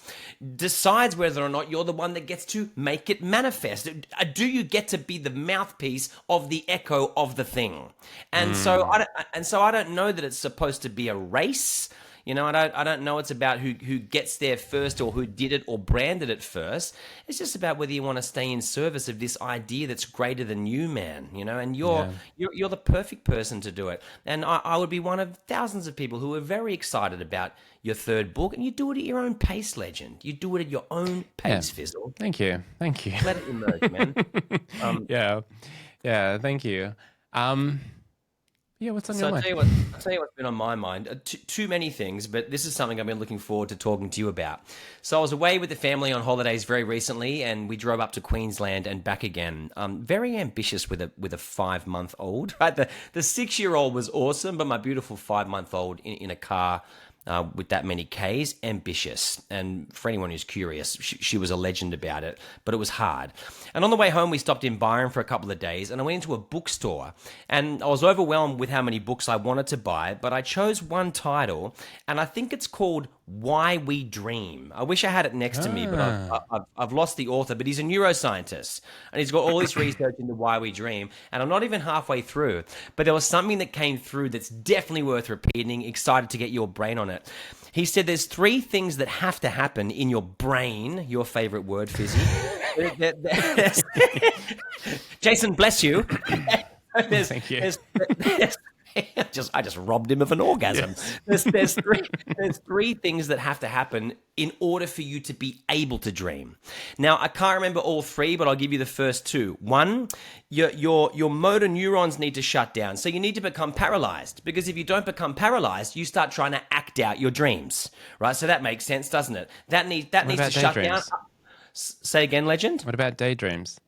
decides whether or not you're the one that gets to make it manifest. Do you get to be the mouthpiece of the echo of the thing? And so I don't know that it's supposed to be a race. I don't know it's about who gets there first or who did it or branded it first. It's just about whether you want to stay in service of this idea that's greater than you, man. And you're the perfect person to do it. And I would be one of thousands of people who are very excited about your third book. And you do it at your own pace, legend. You do it at your own pace, Fizzle. Thank you. Let it emerge, man. Thank you. What's on your mind? I'll tell you what's been on my mind. Too many things, but this is something I've been looking forward to talking to you about. So I was away with the family on holidays very recently, and we drove up to Queensland and back again. Very ambitious with a 5-month-old. Right, the 6-year-old was awesome, but my beautiful 5-month-old in a car. With that many Ks, ambitious. And for anyone who's curious, she was a legend about it, but it was hard. And on the way home, we stopped in Byron for a couple of days, and I went into a bookstore, and I was overwhelmed with how many books I wanted to buy, but I chose one title, and I think it's called Why We Dream. I wish I had it next to me, but I've lost the author, but he's a neuroscientist, and he's got all this research into why we dream, and I'm not even halfway through, but there was something that came through that's definitely worth repeating. Excited to get your brain on it. He said there's 3 things that have to happen in your brain, your favorite word, Fizzy, there's- Jason, bless you. Thank you. I just robbed him of an orgasm. Yes. There's three things that have to happen in order for you to be able to dream. Now, I can't remember all three, but I'll give you the first two. One, your motor neurons need to shut down. So you need to become paralyzed, because if you don't become paralyzed, you start trying to act out your dreams, right? So that makes sense, doesn't it? That needs to shut down. Say again, Legend? What about daydreams?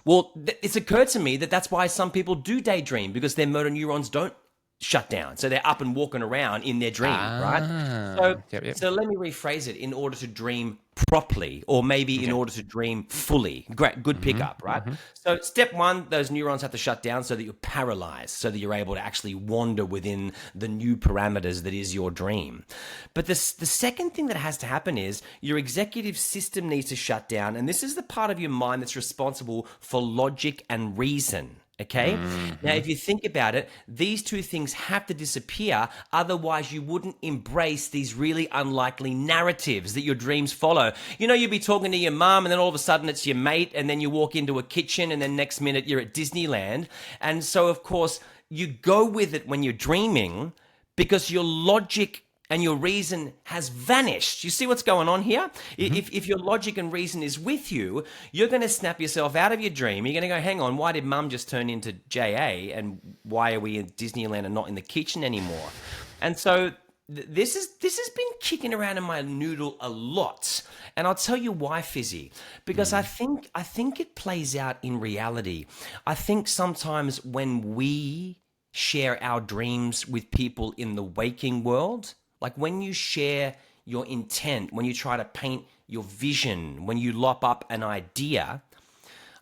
Well, it's occurred to me that that's why some people do daydream, because their motor neurons don't shut down. So they're up and walking around in their dream, right? So, so let me rephrase it: in order to dream properly, or maybe in order to dream fully. Great, good pickup, right? So step one, those neurons have to shut down so that you're paralyzed, so that you're able to actually wander within the new parameters that is your dream. But the second thing that has to happen is your executive system needs to shut down, and this is the part of your mind that's responsible for logic and reason. Okay. Now, if you think about it, these two things have to disappear. Otherwise, you wouldn't embrace these really unlikely narratives that your dreams follow. You know, you'd be talking to your mom, and then all of a sudden it's your mate, and then you walk into a kitchen, and then next minute you're at Disneyland. And so, of course, you go with it when you're dreaming, because your logic and your reason has vanished. You see what's going on here? If your logic and reason is with you, you're going to snap yourself out of your dream. You're going to go, hang on, why did mum just turn into JA? And why are we in Disneyland and not in the kitchen anymore? And so this has been kicking around in my noodle a lot. And I'll tell you why, Fizzy. Because I think it plays out in reality. I think sometimes when we share our dreams with people in the waking world, like when you share your intent, when you try to paint your vision, when you lop up an idea,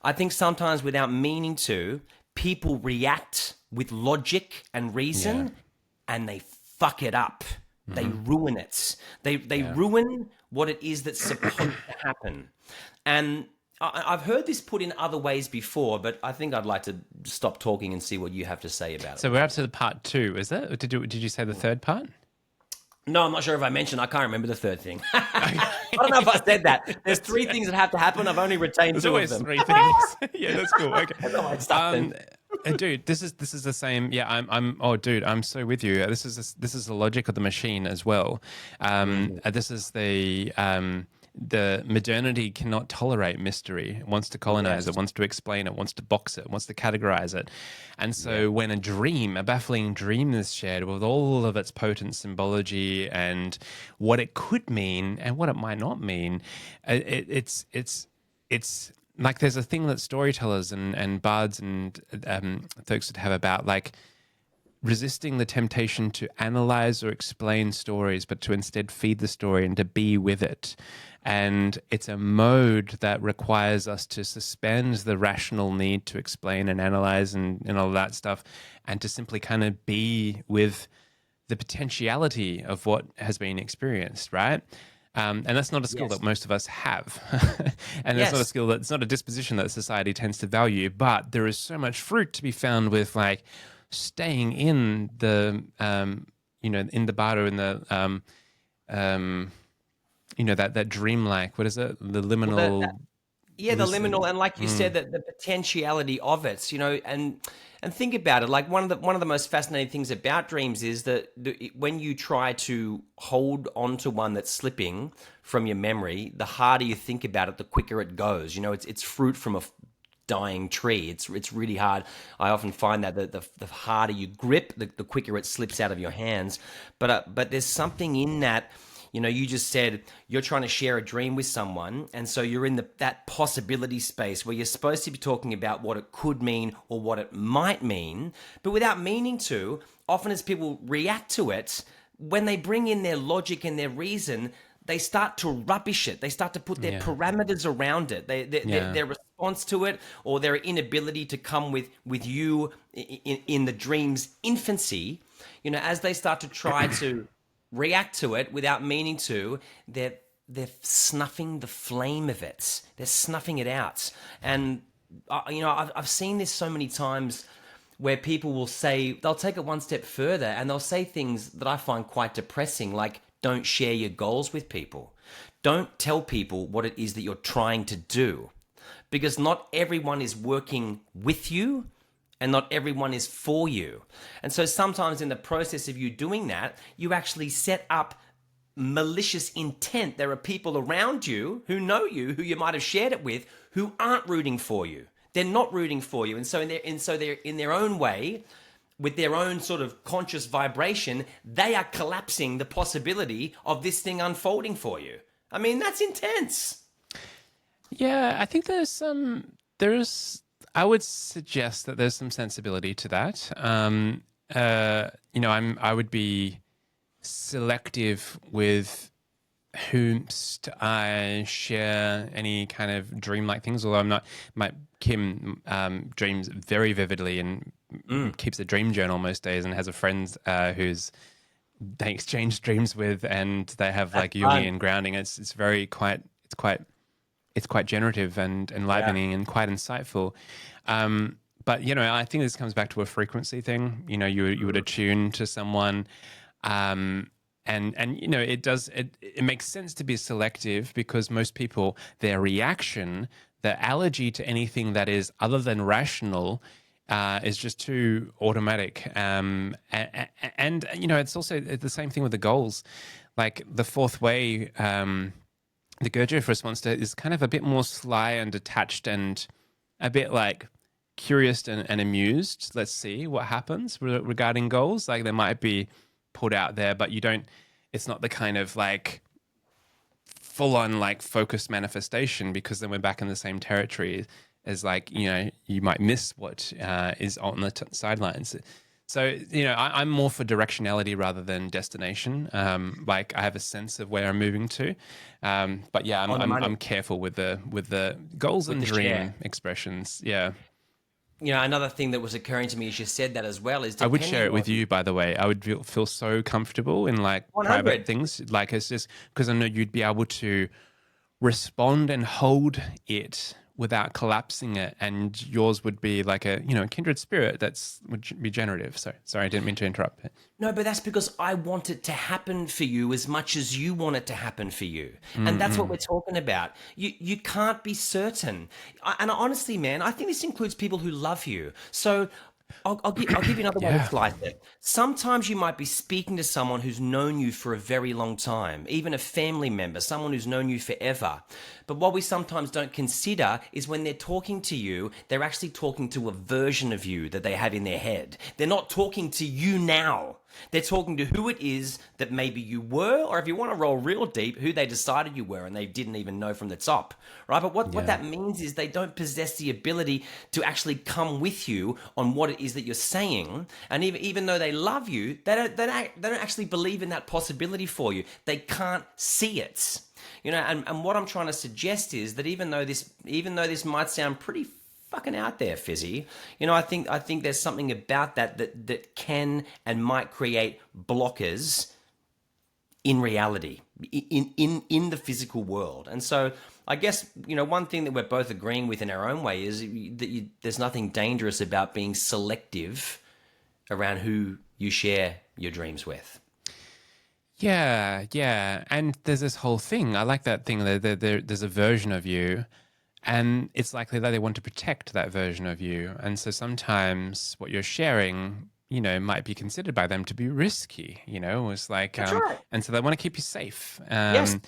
I think sometimes without meaning to, people react with logic and reason, and they fuck it up. They ruin it. They ruin what it is that's supposed to happen. And I've heard this put in other ways before, but I think I'd like to stop talking and see what you have to say about it. So we're up to the part 2, is it? Or did you say the third part? No, I'm not sure if I mentioned. I can't remember the third thing. I don't know if I said that. There's 3 things that have to happen. I've only retained 2 of them. 3 things. Yeah, that's cool. Okay. Dude, this is the same. Yeah, I'm so with you. This is the logic of the machine as well. This is the modernity cannot tolerate mystery. It wants to colonize it, wants to explain it, wants to box it, wants to categorize it. And so when a baffling dream is shared with all of its potent symbology and what it could mean and what it might not mean, it's like there's a thing that storytellers and bards and folks would have about, like, resisting the temptation to analyze or explain stories, but to instead feed the story and to be with it. And it's a mode that requires us to suspend the rational need to explain and analyze and all that stuff, and to simply kind of be with the potentiality of what has been experienced, right? And that's not a skill that most of us have. And it's not a skill it's not a disposition that society tends to value, but there is so much fruit to be found with, like, staying in the, in the bardo, in the, that dreamlike, what is it? The liminal. The liminal, and like you said, that the potentiality of it, and think about it. Like one of the most fascinating things about dreams is that when you try to hold onto one that's slipping from your memory, the harder you think about it, the quicker it goes. It's fruit from a dying tree. It's really hard. I often find that the harder you grip, the quicker it slips out of your hands. But there's something in that. You just said you're trying to share a dream with someone, and so you're in that possibility space where you're supposed to be talking about what it could mean or what it might mean, but without meaning to. Often as people react to it, when they bring in their logic and their reason, they start to rubbish it. They start to put their parameters around it. Their response to it, or their inability to come with you in the dream's infancy, as they start to try to react to it without meaning to, they're snuffing the flame of it. They're snuffing it out. And I've seen this so many times where people will say, they'll take it one step further and they'll say things that I find quite depressing, like, don't share your goals with people. Don't tell people what it is that you're trying to do. because not everyone is working with you and not everyone is for you. And so sometimes in the process of you doing that, you actually set up malicious intent. There are people around you, who you might have shared it with, who aren't rooting for you. They're not rooting for you. And so they're in their own way, with their own sort of conscious vibration, they are collapsing the possibility of this thing unfolding for you. I mean, that's intense. Yeah, I think I would suggest that there's some sensibility to that. I would be selective with whom I share any kind of dream-like things, although I'm not. Kim dreams very vividly and keeps a dream journal most days, and has a friend who's they exchange dreams with, and they have like Jungian grounding. It's quite generative and enlivening and quite insightful. But I think this comes back to a frequency thing. You would attune to someone, and it makes sense to be selective, because most people, their reaction, their allergy to anything that is other than rational, is just too automatic. And it's also the same thing with the goals. Like the fourth way, the Gurdjieff response to it is kind of a bit more sly and detached and a bit like curious and amused. Let's see what happens regarding goals. Like they might be put out there, but it's not the kind of like full on like focused manifestation, because then we're back in the same territory as like, you might miss what is on the sidelines. So, I'm more for directionality rather than destination. Like I have a sense of where I'm moving to. But yeah, I'm careful with the goals and dream expressions. Yeah. Another thing that was occurring to me as you said that as well is I would share it with you, by the way. I would feel so comfortable in like 100. private things. Like it's just because I know you'd be able to respond and hold it without collapsing it, and yours would be like a kindred spirit would be generative. Sorry, I didn't mean to interrupt. No, but that's because I want it to happen for you as much as you want it to happen for you, and that's what we're talking about. You can't be certain, and honestly, man, I think this includes people who love you. So I'll give you another way to slice it. Sometimes you might be speaking to someone who's known you for a very long time, even a family member, someone who's known you forever. But what we sometimes don't consider is when they're talking to you, they're actually talking to a version of you that they have in their head. They're not talking to you now. They're talking to who it is that maybe you were, or if you want to roll real deep, who they decided you were and they didn't even know from the top, right? But what that means is they don't possess the ability to actually come with you on what it is that you're saying. And even though they love you, they don't actually believe in that possibility for you. They can't see it. And what I'm trying to suggest is that even though this might sound pretty fucking out there, Fizzy, I think there's something about that can and might create blockers in reality, in the physical world. And so I guess, one thing that we're both agreeing with in our own way is that there's nothing dangerous about being selective around who you share your dreams with. Yeah. And there's this whole thing. I like that thing. There's a version of you, and it's likely that they want to protect that version of you. And so sometimes what you're sharing, might be considered by them to be risky. It's like, That's right. And so they want to keep you safe. Yes.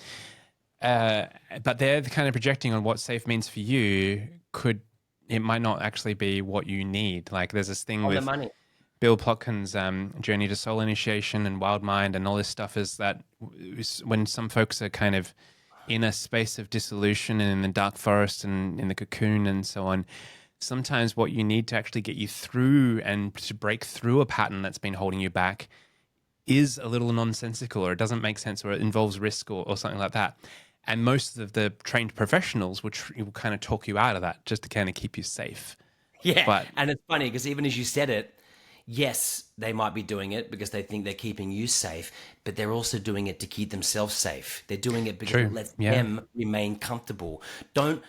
But they're kind of projecting on what safe means for you. It might not actually be what you need. Like there's this thing with the money. Bill Plotkin's Journey to Soul Initiation and Wild Mind and all this stuff, is that when some folks are kind of in a space of dissolution and in the dark forest and in the cocoon and so on, sometimes what you need to actually get you through and to break through a pattern that's been holding you back is a little nonsensical, or it doesn't make sense, or it involves risk or something like that. And most of the trained professionals will kind of talk you out of that just to kind of keep you safe. Yeah, and it's funny because even as you said it, yes, they might be doing it because they think they're keeping you safe, but they're also doing it to keep themselves safe. They're doing it because it lets them remain comfortable. Don't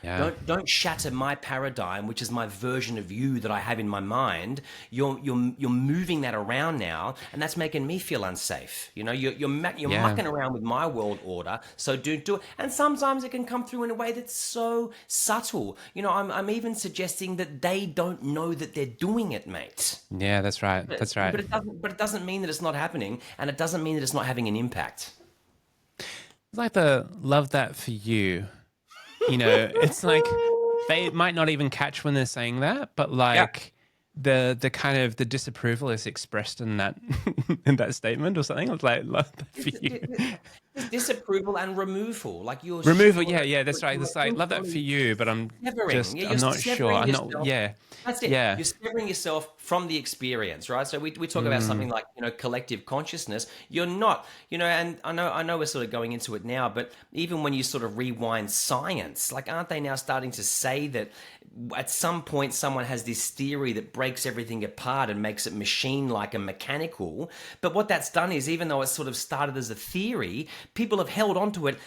shatter my paradigm, which is my version of you that I have in my mind. You're moving that around now, and that's making me feel unsafe. You know, you're mucking around with my world order. So do it. And sometimes it can come through in a way that's so subtle. You know, I'm even suggesting that they don't know that they're doing it, mate. Yeah, that's right. That's right. But it doesn't mean that it's not happening, and it doesn't mean that it's not having an impact. It's like the love that for you. You know, it's like they might not even catch when they're saying that, but like the kind of the disapproval is expressed in that in that statement or something. It's like love that for you. Disapproval and removal, like you're removal. That's right. It's like love that for you, but I'm I'm not sure. I'm not. That's it. Yeah. You're severing yourself from the experience, right? So we talk about something like, you know, collective consciousness. You're not, you know, and I know we're sort of going into it now, but even when you sort of rewind science, like aren't they now starting to say that at some point someone has this theory that breaks everything apart and makes it machine-like and mechanical? But what that's done is, even though it sort of started as a theory, people have held onto it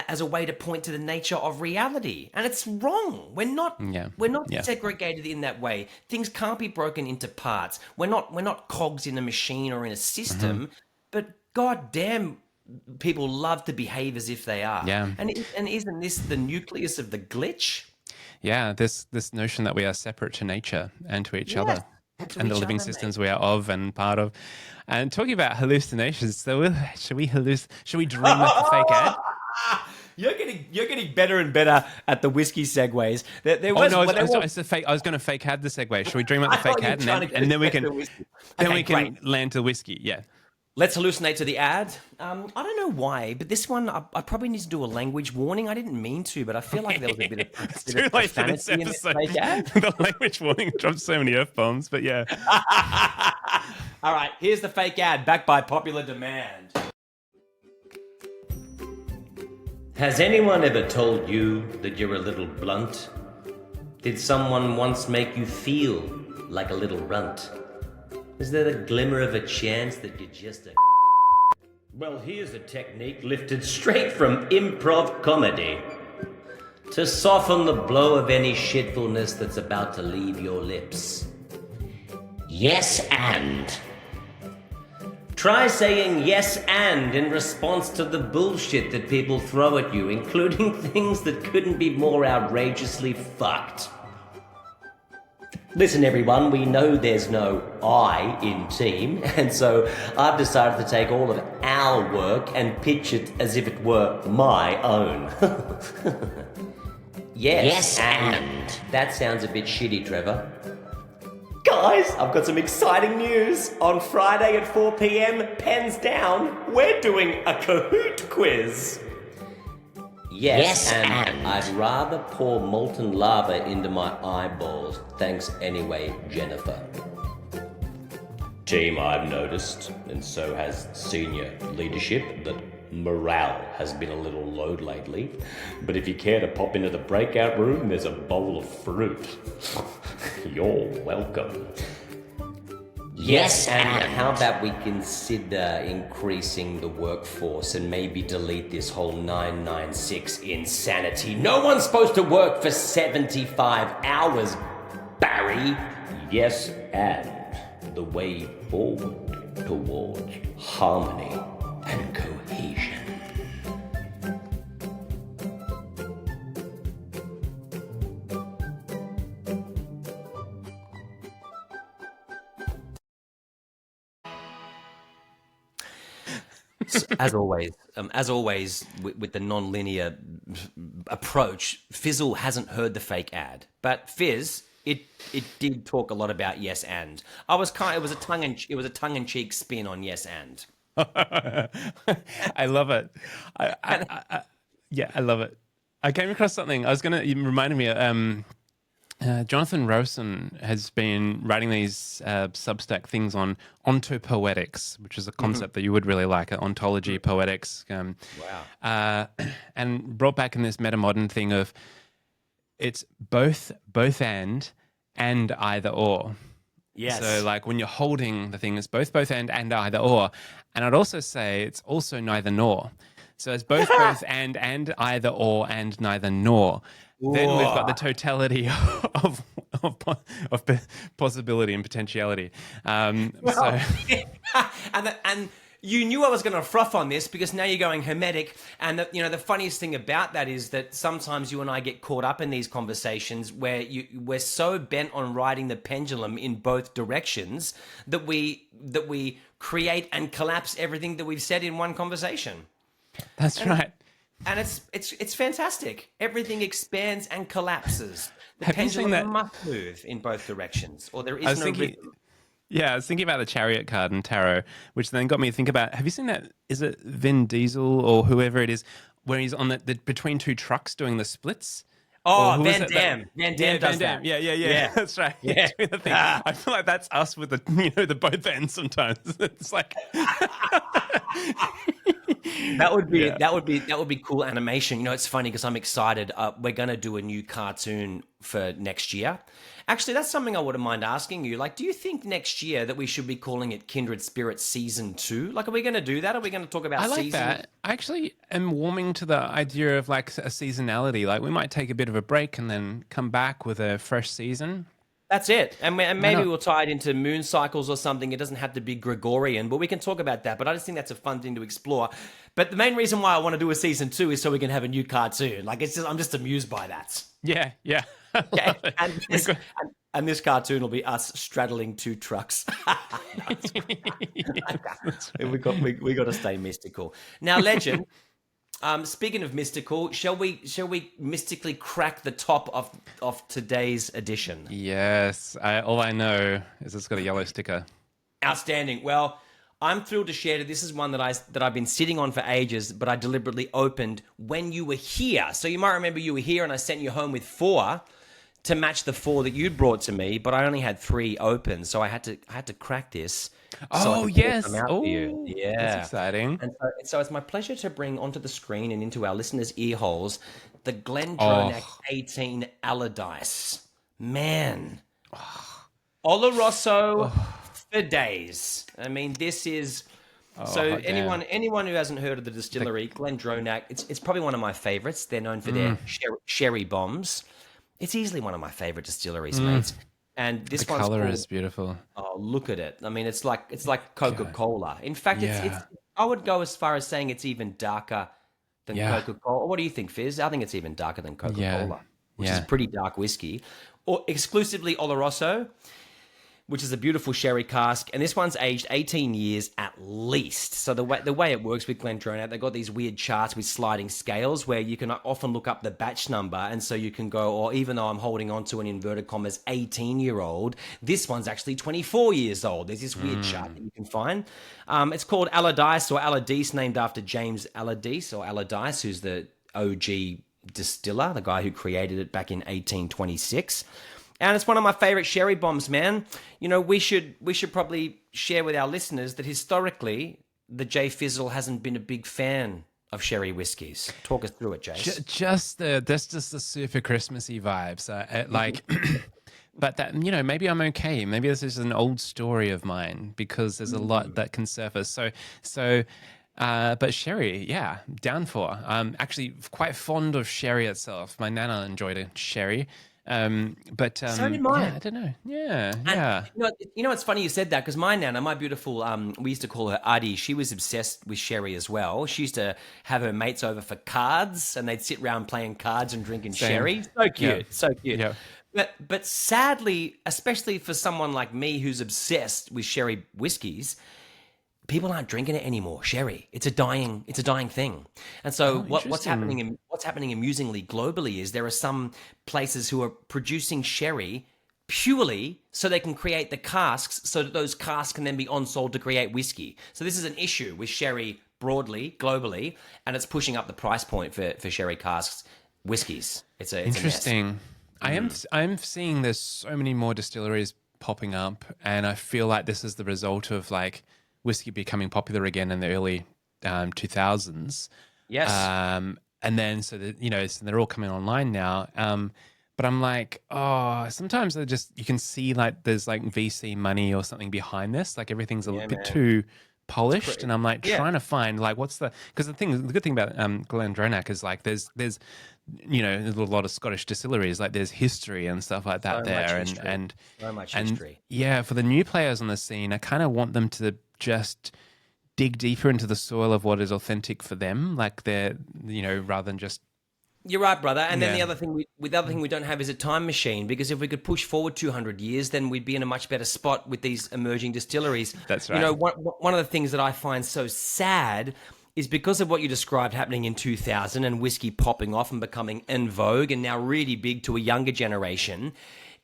as a way to point to the nature of reality, and it's wrong. We're not segregated in that way. Things can't be broken into parts. We're not cogs in a machine or in a system. But goddamn, people love to behave as if they are. Yeah. And isn't this the nucleus of the glitch? Yeah, this notion that we are separate to nature and to each other, and the living systems we are of and part of. And talking about hallucinations, so should we dream like the fake ad? You're getting better and better at the whiskey segues. I was going to fake ad the segue. Should we dream like the fake ad, and then we can land to whiskey? Yeah. Let's hallucinate to the ad. I don't know why, but this one, I probably need to do a language warning. I didn't mean to, but I feel like there was a bit of it's too late for this episode. The language warning dropped so many F-bombs, but yeah. All right, here's the fake ad, backed by popular demand. Has anyone ever told you that you're a little blunt? Did someone once make you feel like a little runt? Is there the glimmer of a chance that you're just a... Well, here's a technique lifted straight from improv comedy to soften the blow of any shitfulness that's about to leave your lips. Yes, and. Try saying yes and in response to the bullshit that people throw at you, including things that couldn't be more outrageously fucked. Listen, everyone, we know there's no I in team, and so I've decided to take all of our work and pitch it as if it were my own. Yes, and. That sounds a bit shitty, Trevor. Guys, I've got some exciting news. On Friday at 4 p.m, pens down, we're doing a Kahoot quiz. Yes, and I'd rather pour molten lava into my eyeballs. Thanks anyway, Jennifer. Team, I've noticed, and so has senior leadership, that morale has been a little low lately. But if you care to pop into the breakout room, there's a bowl of fruit. You're welcome. Yes, and how about we consider increasing the workforce and maybe delete this whole 996 insanity? No one's supposed to work for 75 hours, Barry. Yes, and the way forward towards harmony and cohesion. As always, with the non-linear approach, Fizzle hasn't heard the fake ad, but Fizz, it did talk a lot about yes and. It was a tongue-in-cheek spin on yes and. I love it. I love it. I came across something. You reminded me. Jonathan Rosen has been writing these Substack things on ontopoetics, which is a concept that you would really like, ontology, poetics. Wow. And brought back in this meta-modern thing of it's both and either or. So Yes. like when you're holding the thing, it's both and either or. And I'd also say it's also neither nor. So it's both and either or and neither nor. Then we've got the Whoa. totality of, of possibility and potentiality. So Well, and you knew I was going to froth on this because now you're going hermetic. And the funniest thing about that is that sometimes you and I get caught up in these conversations where we're so bent on riding the pendulum in both directions that we create and collapse everything that we've said in one conversation. that's right. And it's fantastic. Everything expands and collapses. The Have you seen pendulum that? must move in both directions, or there I is was no thinking. rhythm. Yeah, I was thinking about the chariot card in tarot, which then got me to think about. Have you seen that? Is it Vin Diesel or whoever it is, where he's on the between two trucks doing the splits? Or Oh, who was Van it? That, Damme. Van yeah, Damme Van does Damme. that. Yeah. Yeah. That's right. Yeah, Yeah. doing the thing. I feel like that's us with the both ends sometimes. It's like, That would be yeah. that would be cool animation. It's funny because I'm excited. We're gonna do a new cartoon for next year. Actually, that's something I wouldn't mind asking you. Like, do you think next year that we should be calling it Kindred Spirits Season 2? Like, are we gonna do that? Are we gonna talk about I like season? that. I actually am warming to the idea of like a seasonality. Like we might take a bit of a break and then come back with a fresh season. That's it. And Why maybe not? we'll tie it into moon cycles or something. It doesn't have to be Gregorian, but we can talk about that. But I just think that's a fun thing to explore. But the main reason why I want to do a season 2 is so we can have a new cartoon. Like, I'm just amused by that. Yeah. I Okay, love it. and We've this, got- and this cartoon will be us straddling two trucks. Yes, that's right. We got to stay mystical. Now, legend. Speaking of mystical, shall we mystically crack the top of today's edition? Yes. All I know is it's got a yellow sticker. Outstanding. Well, I'm thrilled to share that this is one that I've been sitting on for ages, but I deliberately opened when you were here. So you might remember you were here, and I sent you home with 4 to match the 4 that you'd brought to me, but I only had 3 open, so I had to crack this. So I Oh, could pull them yes. out for you. Oh, that's Yeah. exciting. And so it's my pleasure to bring onto the screen and into our listeners' ear holes the Glendronach Oh, 18 Allardyce. Man. Oloroso for days. I mean, this is so hot damn. anyone who hasn't heard of the distillery, Glendronach, it's probably one of my favorites. They're known for their sherry bombs. It's easily one of my favorite distilleries, mates. And The this one's color called. is beautiful. Oh, look at it! I mean, it's like Coca-Cola. In fact, it's. Yeah. I would go as far as saying it's even darker than Yeah. Coca-Cola. What do you think, Fizz? I think it's even darker than Yeah. Coca-Cola, which is Yeah. pretty dark whiskey, or exclusively Oloroso, which is a beautiful sherry cask, and this one's aged 18 years at least. So the way it works with Glendronach, they've got these weird charts with sliding scales where you can often look up the batch number, and so you can go, or even though I'm holding on to an inverted commas 18-year-old, this one's actually 24 years old. There's this weird chart that you can find. It's called Allardyce or Allardyce, named after James Allardyce or Allardyce, who's the OG distiller, the guy who created it back in 1826. And it's one of my favorite sherry bombs, man. We should probably share with our listeners that historically, the J Fizzle hasn't been a big fan of sherry whiskies. Talk us through it, Jace. That's just the super Christmassy vibes. Like, but that maybe I'm okay. Maybe this is an old story of mine because there's a lot that can surface. But sherry, yeah, down for. I'm actually quite fond of sherry itself. My nana enjoyed a sherry. So did mine. yeah, I don't know. Yeah, And yeah. it's funny you said that because my nana, my beautiful, we used to call her Adi. She was obsessed with sherry as well. She used to have her mates over for cards, and they'd sit around playing cards and drinking Same. sherry. So cute, Yeah. so cute. Yeah. But sadly, especially for someone like me who's obsessed with sherry whiskies, people aren't drinking it anymore. Sherry, it's a dying thing. And so what's Interesting. happening amusingly globally is there are some places who are producing sherry purely so they can create the casks, so that those casks can then be on sold to create whiskey. So this is an issue with sherry broadly, globally, and it's pushing up the price point for sherry casks whiskies. It's a mess. Interesting. I'm seeing there's so many more distilleries popping up, and I feel like this is the result of like whiskey becoming popular again in the early 2000s. Yes. And then so that so they're all coming online now. But I'm like, oh, sometimes you can see like there's like VC money or something behind this. Like everything's a Yeah, bit man. too polished, and I'm like Yeah. trying to find like because the good thing about Glendronach is like there's there's a lot of Scottish distilleries, like there's history and stuff like that So much there, history. and So much and history. yeah, for the new players on the scene, I kind of want them to just dig deeper into the soil of what is authentic for them, like they're rather than just You're right, brother. And then yeah. the other thing we don't have is a time machine, because if we could push forward 200 years, then we'd be in a much better spot with these emerging distilleries. That's You right. know, one of the things that I find so sad is because of what you described happening in 2000 and whiskey popping off and becoming en vogue and now really big to a younger generation.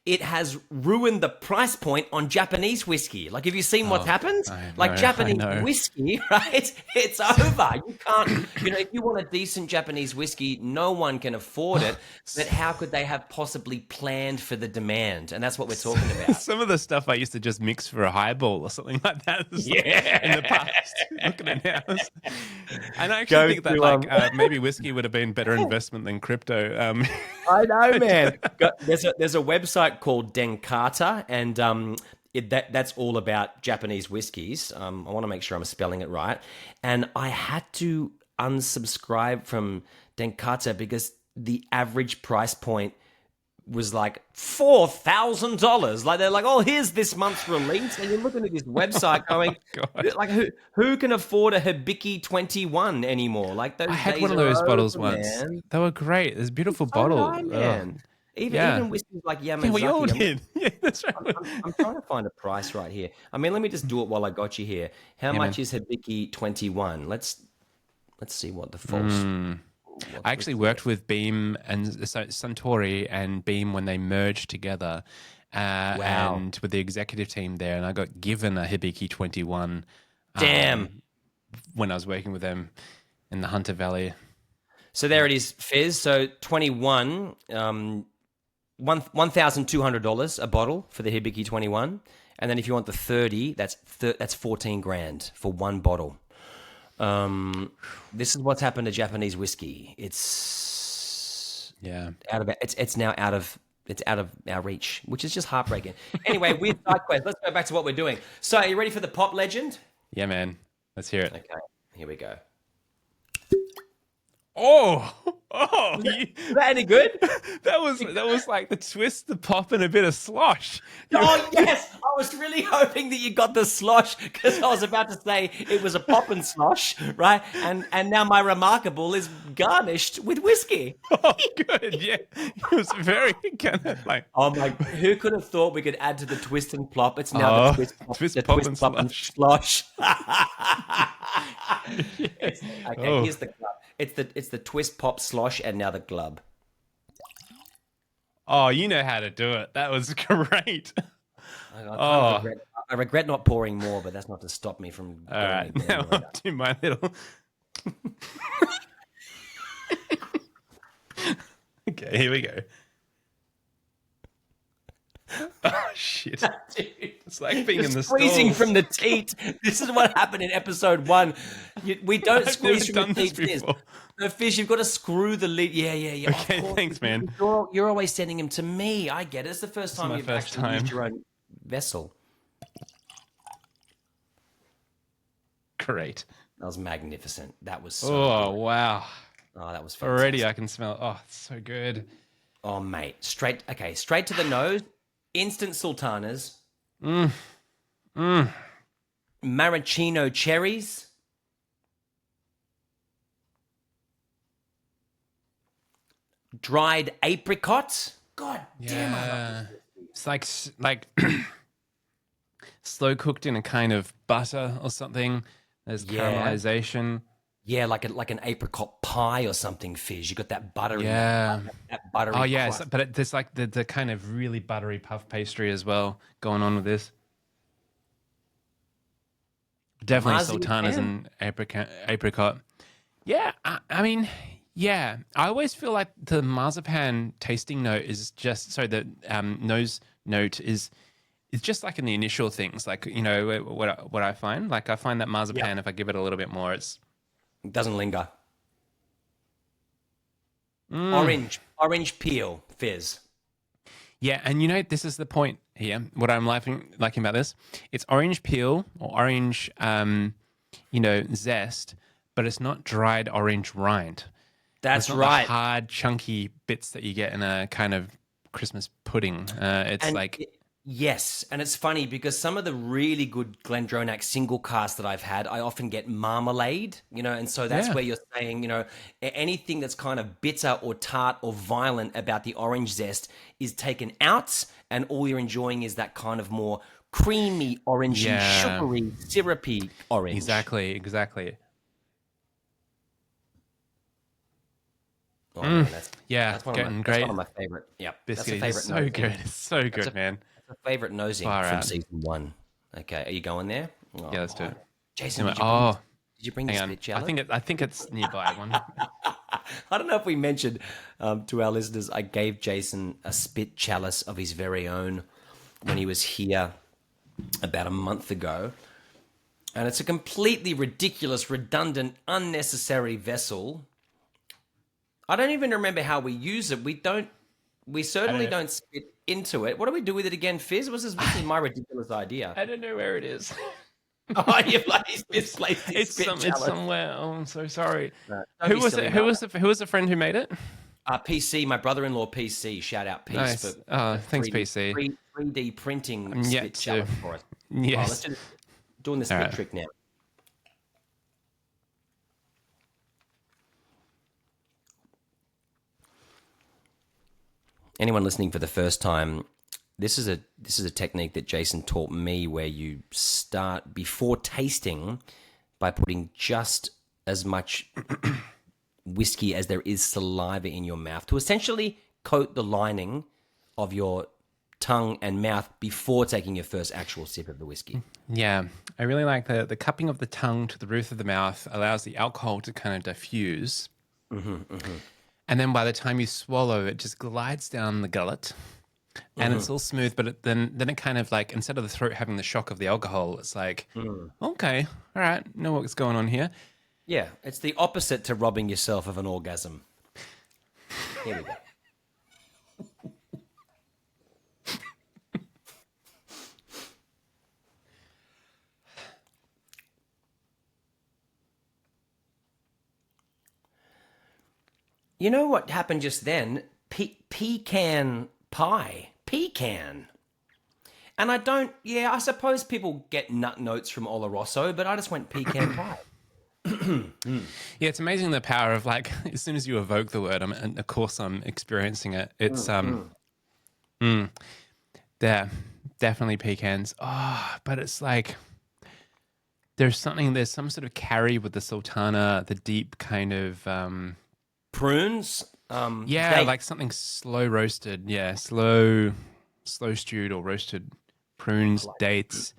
It has ruined the price point on Japanese whiskey. Like, have you seen what's happened? Like, I Japanese know. whiskey, right? It's over. You can't, if you want a decent Japanese whiskey, no one can afford it. But how could they have possibly planned for the demand? And that's what we're talking about. Some of the stuff I used to just mix for a highball or something like that. Yeah. In the past. Look at it now. And I actually think that maybe whiskey would have been better investment than crypto. I know, man. There's a website called Denkata, and that's all about Japanese whiskies. I want to make sure I'm spelling it right. And I had to unsubscribe from Denkata because the average price point was like $4,000. Like, they're like, oh, here's this month's release, and you're looking at this website going, God. like, who can afford a Hibiki 21 anymore? Like, those I had days one of are those bottles over, once. man. They were great. It's a beautiful So bottle. did I, man. Yeah. Even whiskies like Yamazaki. Yeah, we all did. Yeah, that's right. I'm trying to find a price right here. I mean, let me just do it while I got you here. How much is Hibiki 21? Let's see what the false. I actually worked with Beam and Suntory and Beam when they merged together, and with the executive team there, and I got given a Hibiki 21. Damn. When I was working with them in the Hunter Valley. So there it is, Fizz. So 21, $1,200 a bottle for the Hibiki 21, and then if you want the 30, that's 14 grand for one bottle. This is what's happened to Japanese whiskey. It's now out of our reach, which is just heartbreaking. Anyway, weird side quest. Let's go back to what we're doing. So, are you ready for the pop legend? Yeah, man. Let's hear it. Okay, here we go. Oh, Is that any good? that was like the twist, the pop, and a bit of slosh. Oh yes, I was really hoping that you got the slosh, because I was about to say it was a pop and slosh, right? And now my remarkable is garnished with whiskey. Oh, good, yeah. It was very kind of like. Oh my! Who could have thought we could add to the twist and plop? It's now the twist, pop, and slosh. Here's the club. It's the twist pop slosh, and now the glub. Oh, you know how to do it. That was great. I regret not pouring more, but that's not to stop me from. All right, now I'll do my little. Okay, here we go. Oh shit! Dude, it's like being in the squeezing stalls. from the teat. This is what happened in episode 1. We don't I've squeeze never from the done this teat. before. No, Fish, you've got to screw the lid. Yeah. Okay, thanks, man. You're always sending him to me. I get it. It's the first time my you've first actually time. used your own vessel. Great. That was magnificent. That was so Oh good. wow! Oh, that was fantastic. Already I can smell. Oh, it's so good. Oh, mate. Straight to the nose. Instant sultanas. Maraschino cherries. Dried apricots. God damn, I love this. It's like slow cooked in a kind of butter or something. There's caramelization. Yeah, like an apricot pie or something, Fizz. You got that buttery. Yeah. That buttery. Oh yeah, crust. but there's like the kind of really buttery puff pastry as well going on with this. Definitely sultanas and apricot. Yeah, I mean, yeah. I always feel like the marzipan tasting note is just the nose note is just like in the initial things. Like, you know, what I find, like I find that marzipan, if I give it a little bit more, it doesn't linger. Orange peel, Fizz. Yeah, and this is the point here. What I'm liking about this, it's orange peel or orange, zest, but it's not dried orange rind. It's That's not the right. hard, chunky bits that you get in a kind of Christmas pudding. It's And like, yes, and it's funny because some of the really good Glendronach single casts that I've had, I often get marmalade, and so that's yeah, where you're saying, anything that's kind of bitter or tart or violent about the orange zest is taken out, and all you're enjoying is that kind of more creamy, orangey, yeah, sugary, syrupy orange. exactly. Oh man, Yeah, that's one of my getting that's great one of my favorite. Yeah, that's a biscuits. It's favorite so nosing. good. It's so That's good, man. a favorite nosing Far from out. season one. Okay, are you going there? Yeah, let's do Oh, it. Jason, Oh, did you bring your hang on. spit chalice? I think it's nearby one. I don't know if we mentioned to our listeners, I gave Jason a spit chalice of his very own when he was here about a month ago. And it's a completely ridiculous, redundant, unnecessary vessel. I don't even remember how we use it. We I don't certainly know. don't spit into it. What do we do with it again, Fizz? This is my ridiculous idea. I don't know where it is. Oh, you bloody It's misplaced his spit it's chalice. somewhere. Oh, I'm so sorry. No, don't Who be was silly, it? mate. Who was the friend who made it? PC, my brother-in-law PC, shout out Peace Nice. Oh, for thanks, 3D, PC. 3D printing I'm yet spit to. challenge for us. Oh, let's Yes. do doing the All spit right. trick now. Anyone listening for the first time, this is a technique that Jason taught me where you start before tasting by putting just as much whiskey as there is saliva in your mouth to essentially coat the lining of your tongue and mouth before taking your first actual sip of the whiskey. Yeah, I really like the cupping of the tongue to the roof of the mouth allows the alcohol to kind of diffuse. And then by the time you swallow, it just glides down the gullet and it's all smooth. But then it kind of like, instead of the throat having the shock of the alcohol, it's like, okay, all right, know what's going on here. Yeah, it's the opposite to robbing yourself of an orgasm. Here we go. You know what happened just then? Pecan pie. Pecan. And I suppose people get nut notes from Oloroso, but I just went pecan pie. Yeah, it's amazing the power of like, as soon as you evoke the word, and of course I'm experiencing it. It's, there, definitely pecans. Oh, but it's like, there's some sort of carry with the sultana, the deep kind of, Prunes. yeah, like something slow roasted. Yeah, slow stewed or roasted prunes, dates.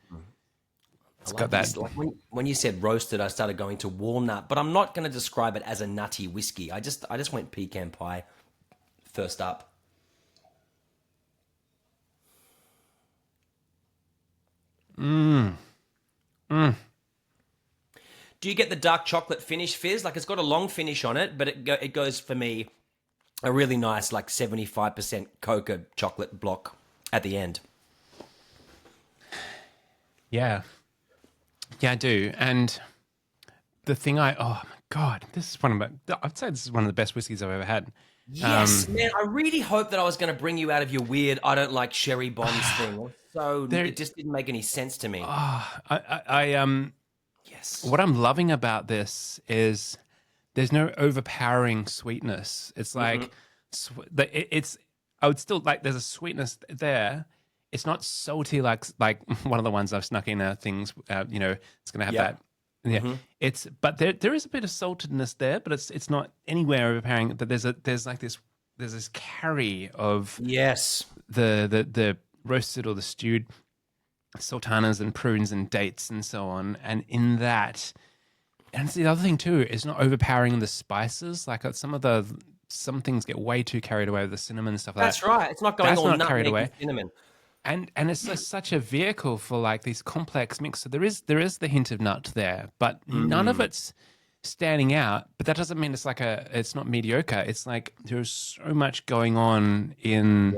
It's got that. Like when you said roasted, I started going to walnut, but I'm not going to describe it as a nutty whiskey. I just went pecan pie first up. Do you get the dark chocolate finish, Fizz? Like it's got a long finish on it, but it goes for me a really nice like 75% cocoa chocolate block at the end. Yeah. Yeah, I do. And the thing oh my God, I'd say this is one of the best whiskeys I've ever had. Yes, man. I really hope that I was going to bring you out of your weird I don't like sherry bombs thing. So it just didn't make any sense to me. Yes. What I'm loving about this is there's no overpowering sweetness. It's like I would still like there's a sweetness there. It's not salty like one of the ones I've snuck in things. It's gonna have that. Yeah, but there is a bit of saltedness there, but it's not anywhere overpowering. But there's this carry of yes the roasted or the stewed sultanas and prunes and dates and so on, and in that, and the other thing too is not overpowering the spices. Like some things get way too carried away with the cinnamon and stuff like that. That's right. It's not going all nutmeg carried away. and cinnamon. And it's just such a vehicle for like these complex mixes. So there is the hint of nut there, but none of it's standing out. But that doesn't mean it's not mediocre. It's like there's so much going on in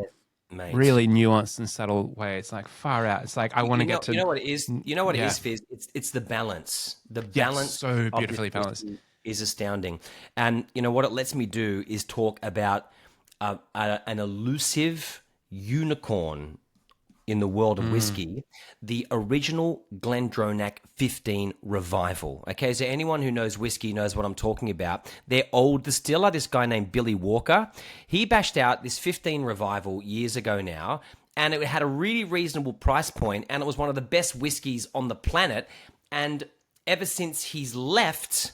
mate. really nuanced and subtle way. It's like far out. It's like I want to get to. You know what it is. You know what it Yeah. is, Fizz. It's the balance. The Yes, balance so of this beautifully balanced. whiskey is astounding. And you know what it lets me do is talk about an elusive unicorn in the world of whiskey, the original Glendronach 15 Revival. Okay, so anyone who knows whiskey knows what I'm talking about. Their old distiller, this guy named Billy Walker, he bashed out this 15 Revival years ago now, and it had a really reasonable price point, and it was one of the best whiskeys on the planet. And ever since he's left,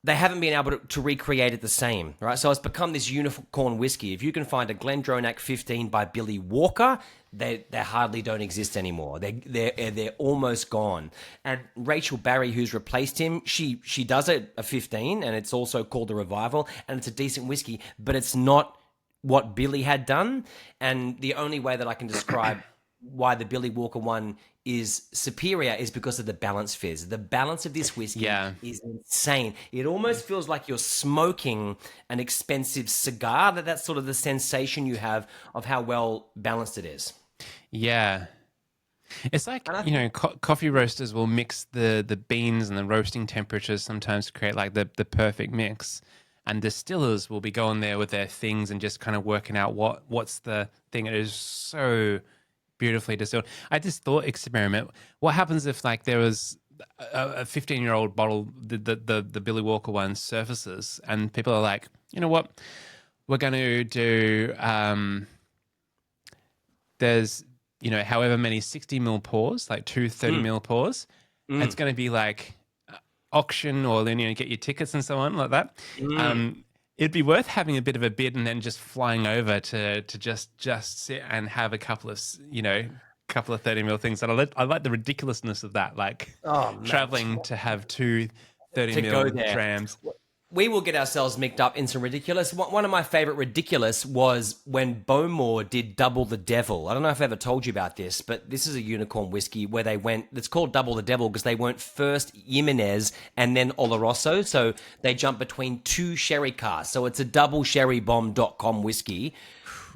they haven't been able to recreate it the same, right? So it's become this unicorn whiskey. If you can find a Glendronach 15 by Billy Walker, they hardly don't exist anymore. They're almost gone. And Rachel Barry, who's replaced him, she does a 15, and it's also called the Revival, and it's a decent whiskey, but it's not what Billy had done. And the only way that I can describe why the Billy Walker one is superior is because of the balance, Fizz. The balance of this whiskey is insane. It almost feels like you're smoking an expensive cigar. That's sort of the sensation you have of how well balanced it is. Yeah. It's like, coffee roasters will mix the beans and the roasting temperatures sometimes to create like the perfect mix. And distillers will be going there with their things and just kind of working out what's the thing. It is so beautifully distilled. I just thought experiment. What happens if like there was a 15-year-old bottle, the Billy Walker one surfaces, and people are like, you know what, we're going to do. There's however many 60 ml pours, like 30 ml pours. It's going to be like auction, or then get your tickets and so on like that. It'd be worth having a bit of a bid and then just flying over to just sit and have a couple of 30 ml things. And I like the ridiculousness of that, like traveling to have two 30 ml drams. We will get ourselves mixed up in some ridiculous. One of my favorite ridiculous was when Bowmore did Double the Devil. I don't know if I ever told you about this, but this is a unicorn whiskey where they went, it's called Double the Devil because they went first Jimenez and then Oloroso. So they jumped between two sherry casks. So it's a double sherrybomb.com whiskey.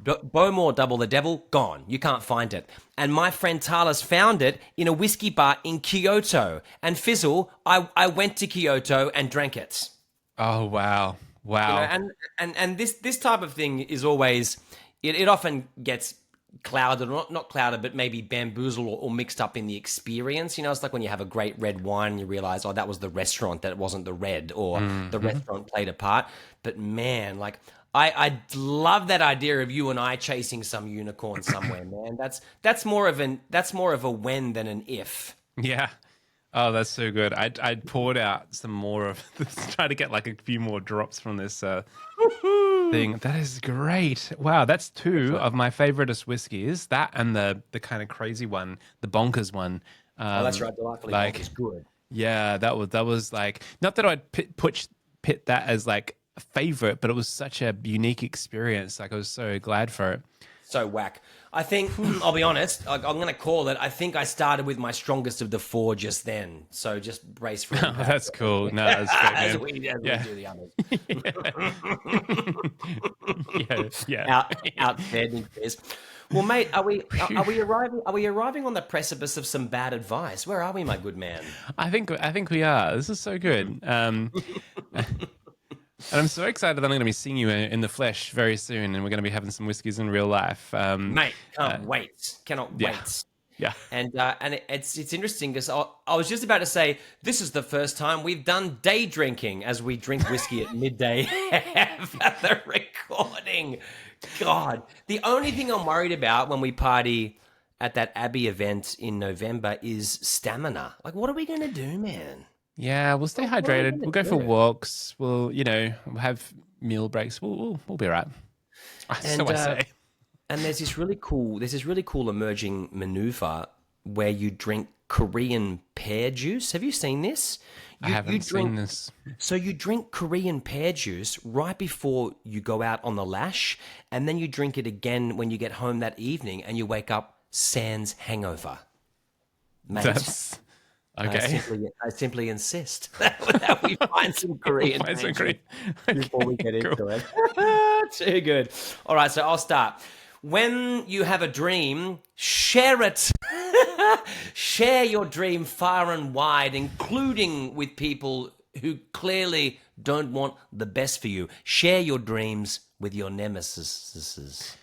Bowmore Double the Devil, gone. You can't find it. And my friend Talis found it in a whiskey bar in Kyoto. And Fizzle, I went to Kyoto and drank it. Oh, wow. And this type of thing is always, it often gets clouded, or not clouded, but maybe bamboozled or mixed up in the experience. It's like when you have a great red wine and you realize, that was the restaurant, that wasn't the red, or the restaurant played a part. But man, like, I love that idea of you and I chasing some unicorn somewhere, man. That's more of a when than an if. Yeah. Oh, that's so good. I poured out some more of this, try to get like a few more drops from this thing. That is great. Wow, that's two of my favoriteest whiskeys. That and the kind of crazy one, the bonkers one. That's right. Delightfully bonkers, good. Yeah, that was like, not that I'd pit that as like a favorite, but it was such a unique experience. Like I was so glad for it. So whack. I think, I'll be honest, I'm going to call it. I think I started with my strongest of the four just then. So just brace for it. Oh, that's cool. No, that's great, man. as we do the others. Yeah. Outstanding, Fizz. Well, mate, are we arriving on the precipice of some bad advice? Where are we, my good man? I think we are. This is so good. And I'm so excited that I'm going to be seeing you in the flesh very soon, and we're going to be having some whiskeys in real life. Mate, can't wait. Cannot wait. Yeah. And it's interesting because I was just about to say, this is the first time we've done day drinking as we drink whiskey at midday for the recording. God, the only thing I'm worried about when we party at that Abbey event in November is stamina. Like, what are we going to do, man? Yeah, we'll stay hydrated. We'll go for walks. We'll, we'll have meal breaks. We'll be right. So I say. And there's this really cool emerging maneuver where you drink Korean pear juice. Have you seen this? I haven't seen this. So you drink Korean pear juice right before you go out on the lash, and then you drink it again when you get home that evening, and you wake up sans hangover. Mate. That's okay. I simply insist that we find some Korean pear juice before we get into it. Too good. All right, so I'll start. when you have a dream, share it. Share your dream far and wide, including with people who clearly don't want the best for you. Share your dreams with your nemesis.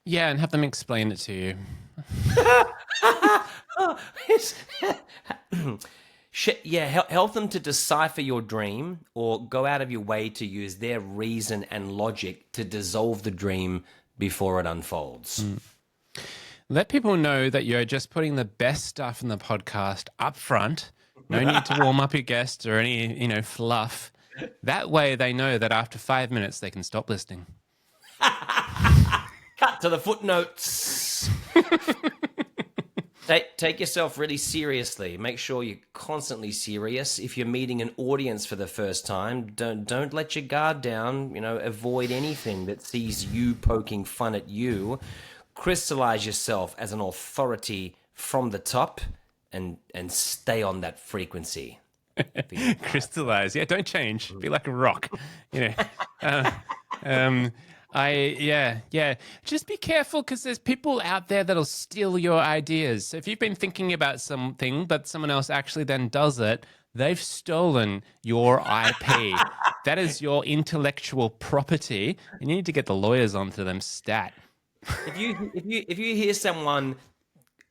Yeah, and have them explain it to you. Help them to decipher your dream, or go out of your way to use their reason and logic to dissolve the dream before it unfolds. Let people know that you're just putting the best stuff in the podcast up front. No need to warm up your guests or any, fluff. That way they know that after 5 minutes they can stop listening. Cut to the footnotes. Take yourself really seriously. Make sure you're constantly serious. If you're meeting an audience for the first time, don't let your guard down. Avoid anything that sees you poking fun at you. Crystallize yourself as an authority from the top, and stay on that frequency. Crystallize, yeah. Don't change. Be like a rock. Just be careful, because there's people out there that'll steal your ideas. So if you've been thinking about something, but someone else actually then does it, they've stolen your IP. That is your intellectual property, and you need to get the lawyers onto them stat. If you hear someone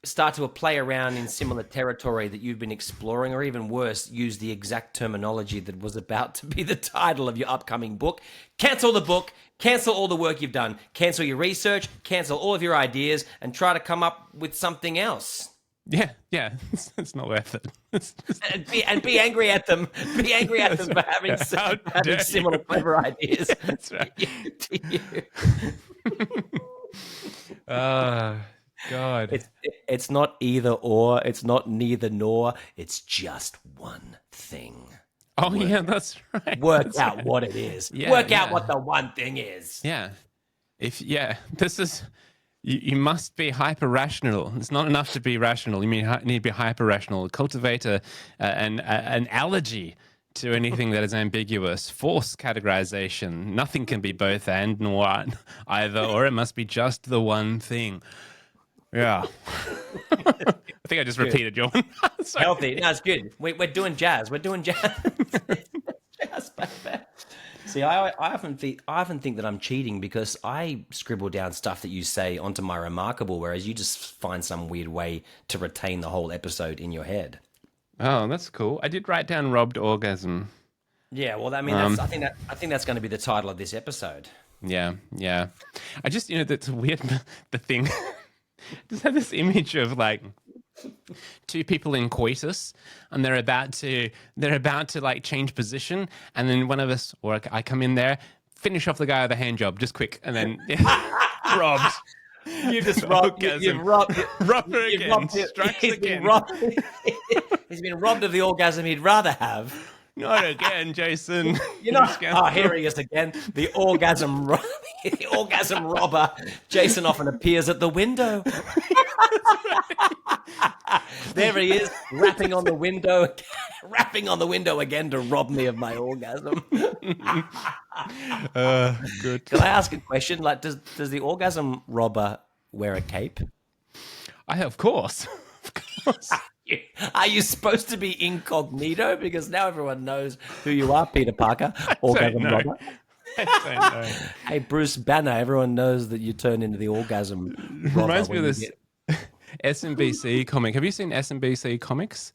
start to play around in similar territory that you've been exploring, or even worse, use the exact terminology that was about to be the title of your upcoming book, cancel the book, cancel all the work you've done, cancel your research, cancel all of your ideas, and try to come up with something else. Yeah, it's not worth it. And be angry at them. Be angry at them for having similar clever ideas. That's right. To you. God. It's not either or. It's not neither nor. It's just one thing. Oh, yeah, that's right. Work out what it is. Work out what the one thing is. Yeah. This is... You must be hyper-rational. It's not enough to be rational. You need to be hyper-rational. Cultivate an allergy to anything that is ambiguous. Force categorization. Nothing can be both and nor either, or it must be just the one thing. Yeah. I think I just repeated your one. Healthy. No, it's good. We're doing jazz. We're doing jazz. Jazz, baby. See, I often think that I'm cheating, because I scribble down stuff that you say onto my Remarkable, whereas you just find some weird way to retain the whole episode in your head. Oh, that's cool. I did write down robbed orgasm. Yeah, well, I mean, I think that's going to be the title of this episode. Yeah. I just, that's weird. The thing, just had this image of like two people in coitus, and they're about to like change position, and then one of us, or I come in there, finish off the guy with a hand job, just quick, and then robbed. You just robbed. You've robbed. Robber again. Strikes again. He's been robbed of the orgasm he'd rather have. Not again, Jason. Here he is again. The orgasm robber. Jason often appears at the window. There he is, rapping on the window again to rob me of my orgasm. Good. Can I ask a question? Like, does the orgasm robber wear a cape? Of course. Are you supposed to be incognito? Because now everyone knows who you are, Peter Parker, orgasm robber. I don't know. Hey, Bruce Banner, everyone knows that you turn into the orgasm robber. Reminds me of this SMBC comic. Have you seen SMBC comics?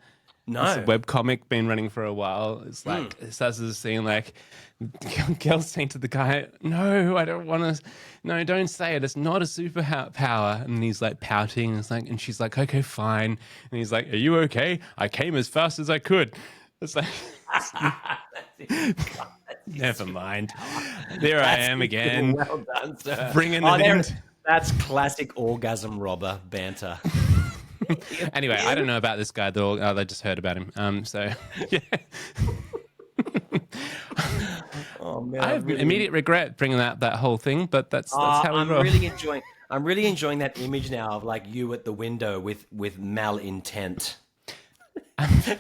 No. It's a webcomic, been running for a while. It's like, it starts as a scene like, girl saying to the guy, no, I don't want to, no, don't say it. It's not a superpower. And he's like pouting. And she's like, okay, fine. And he's like, are you okay? I came as fast as I could. It's like, never mind. There I am again. Well done, sir. Bringing it in. That's classic orgasm robber banter. Anyway, I don't know about this guy. They just heard about him. So, yeah. Oh man, I have immediate regret bringing out that whole thing, but that's how we roll. I'm really enjoying that image now of like you at the window with malintent.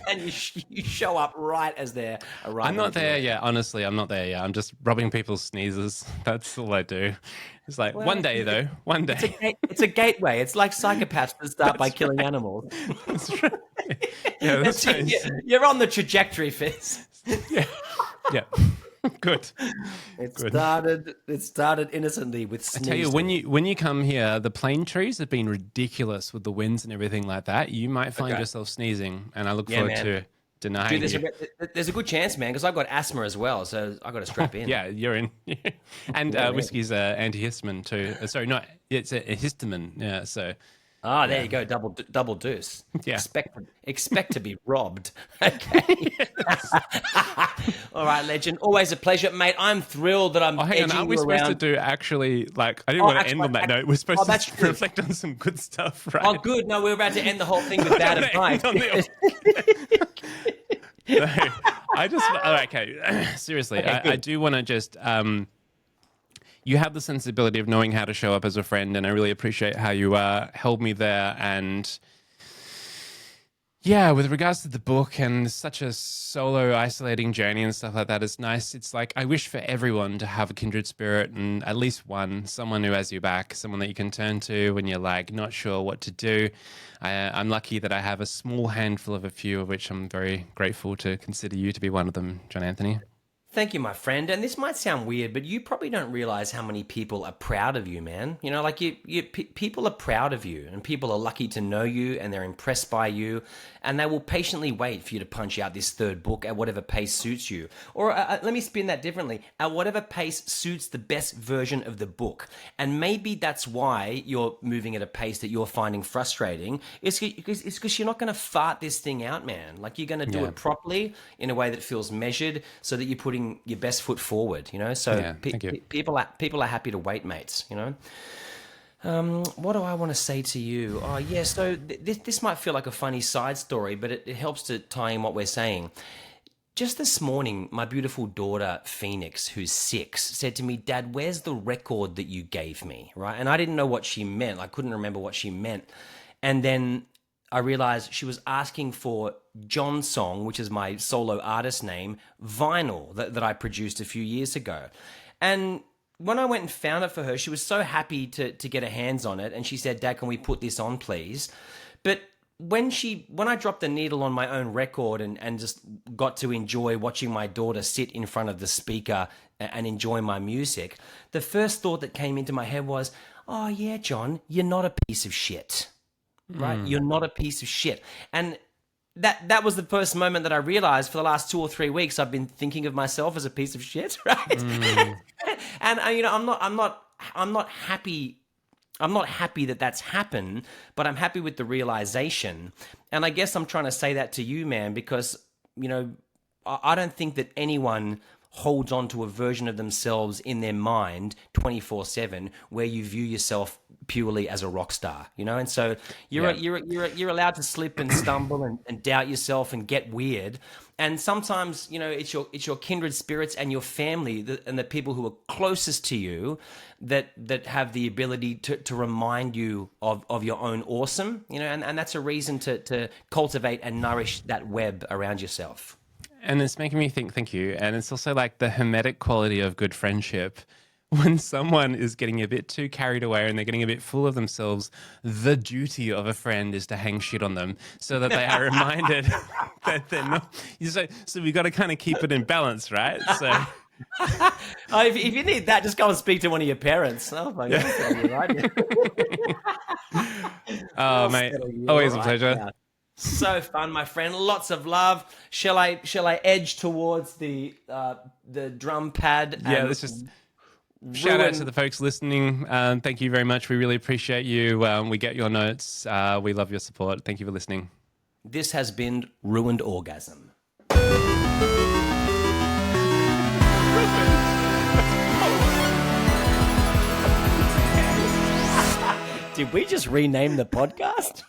and you show up right as they're arriving. I'm not there yet. Honestly, I'm not there yet. I'm just rubbing people's sneezes. That's all I do. It's like one day, though. One day. It's a gateway. It's like psychopaths that start by killing animals. That's right. Yeah, that's right. You're on the trajectory, Fizz. Yeah. Yeah. Good. It started innocently with sneezing. I tell you, when you come here, the plane trees have been ridiculous with the winds and everything like that. You might find yourself sneezing, and I look forward to denying you. There's a good chance, man, because I've got asthma as well, so I've got to strap in. Yeah, you're in. And whiskey's antihistamine too. Sorry, no, it's a histamine. Yeah, so. Ah, there you go, double deuce. Yeah. Expect to be robbed. Okay. All right, legend. Always a pleasure, mate. I'm thrilled that I'm. Oh, hang on, aren't we supposed to do actually like? I didn't want to end on that note. We're supposed to reflect on some good stuff, right? Oh, good. No, we're about to end the whole thing with bad advice. No, I just okay. Seriously, okay, I do want to just. You have the sensibility of knowing how to show up as a friend, and I really appreciate how you held me there. And yeah, with regards to the book and such a solo, isolating journey and stuff like that, it's nice. It's like I wish for everyone to have a kindred spirit and at least someone who has your back, someone that you can turn to when you're like not sure what to do. I'm lucky that I have a small handful of a few, of which I'm very grateful to consider you to be one of them, John Anthony. Thank you, my friend. And this might sound weird, but you probably don't realize how many people are proud of you, man. You know, like people are proud of you, and people are lucky to know you, and they're impressed by you, and they will patiently wait for you to punch out this third book at whatever pace suits you. Or let me spin that differently. At whatever pace suits the best version of the book. And maybe that's why you're moving at a pace that you're finding frustrating. It's because you're not going to fart this thing out, man. Like, you're going to do it properly in a way that feels measured, so that you're putting your best foot forward, you know. So people are happy to wait, mates. You know. What do I want to say to you? Oh yeah. So this might feel like a funny side story, but it helps to tie in what we're saying. Just this morning, my beautiful daughter Phoenix, who's 6, said to me, "Dad, where's the record that you gave me?" Right, and I didn't know what she meant. I couldn't remember what she meant, and then I realized she was asking for John Song, which is my solo artist name, vinyl that I produced a few years ago. And when I went and found it for her, she was so happy to get her hands on it. And she said, "Dad, can we put this on, please?" But when I dropped the needle on my own record and just got to enjoy watching my daughter sit in front of the speaker and enjoy my music, the first thought that came into my head was, "Oh yeah, John, you're not a piece of shit." Right? You're not a piece of shit. And that was the first moment that I realized for the last 2 or 3 weeks I've been thinking of myself as a piece of shit, right? And you know, I'm not happy that that's happened, but I'm happy with the realization. And I guess I'm trying to say that to you, man, because, you know, I don't think that anyone holds on to a version of themselves in their mind 24/7 where you view yourself purely as a rock star, you know. And so you're allowed to slip and stumble and doubt yourself and get weird. And sometimes, you know, it's your kindred spirits and your family and the people who are closest to you that have the ability to remind you of your own awesome, you know, and that's a reason to cultivate and nourish that web around yourself. And it's making me think, thank you. And it's also like the hermetic quality of good friendship. When someone is getting a bit too carried away and they're getting a bit full of themselves, the duty of a friend is to hang shit on them so that they are reminded that they're not. So we got to kind of keep it in balance, right? So. If you need that, just go and speak to one of your parents. Oh, my God. Right? Oh, mate. Always a pleasure. Now. So fun, my friend. Lots of love. Shall I edge towards the drum pad? Yeah, let's just shout out to the folks listening. Thank you very much. We really appreciate you. We get your notes. We love your support. Thank you for listening. This has been Ruined Orgasm. Did we just rename the podcast?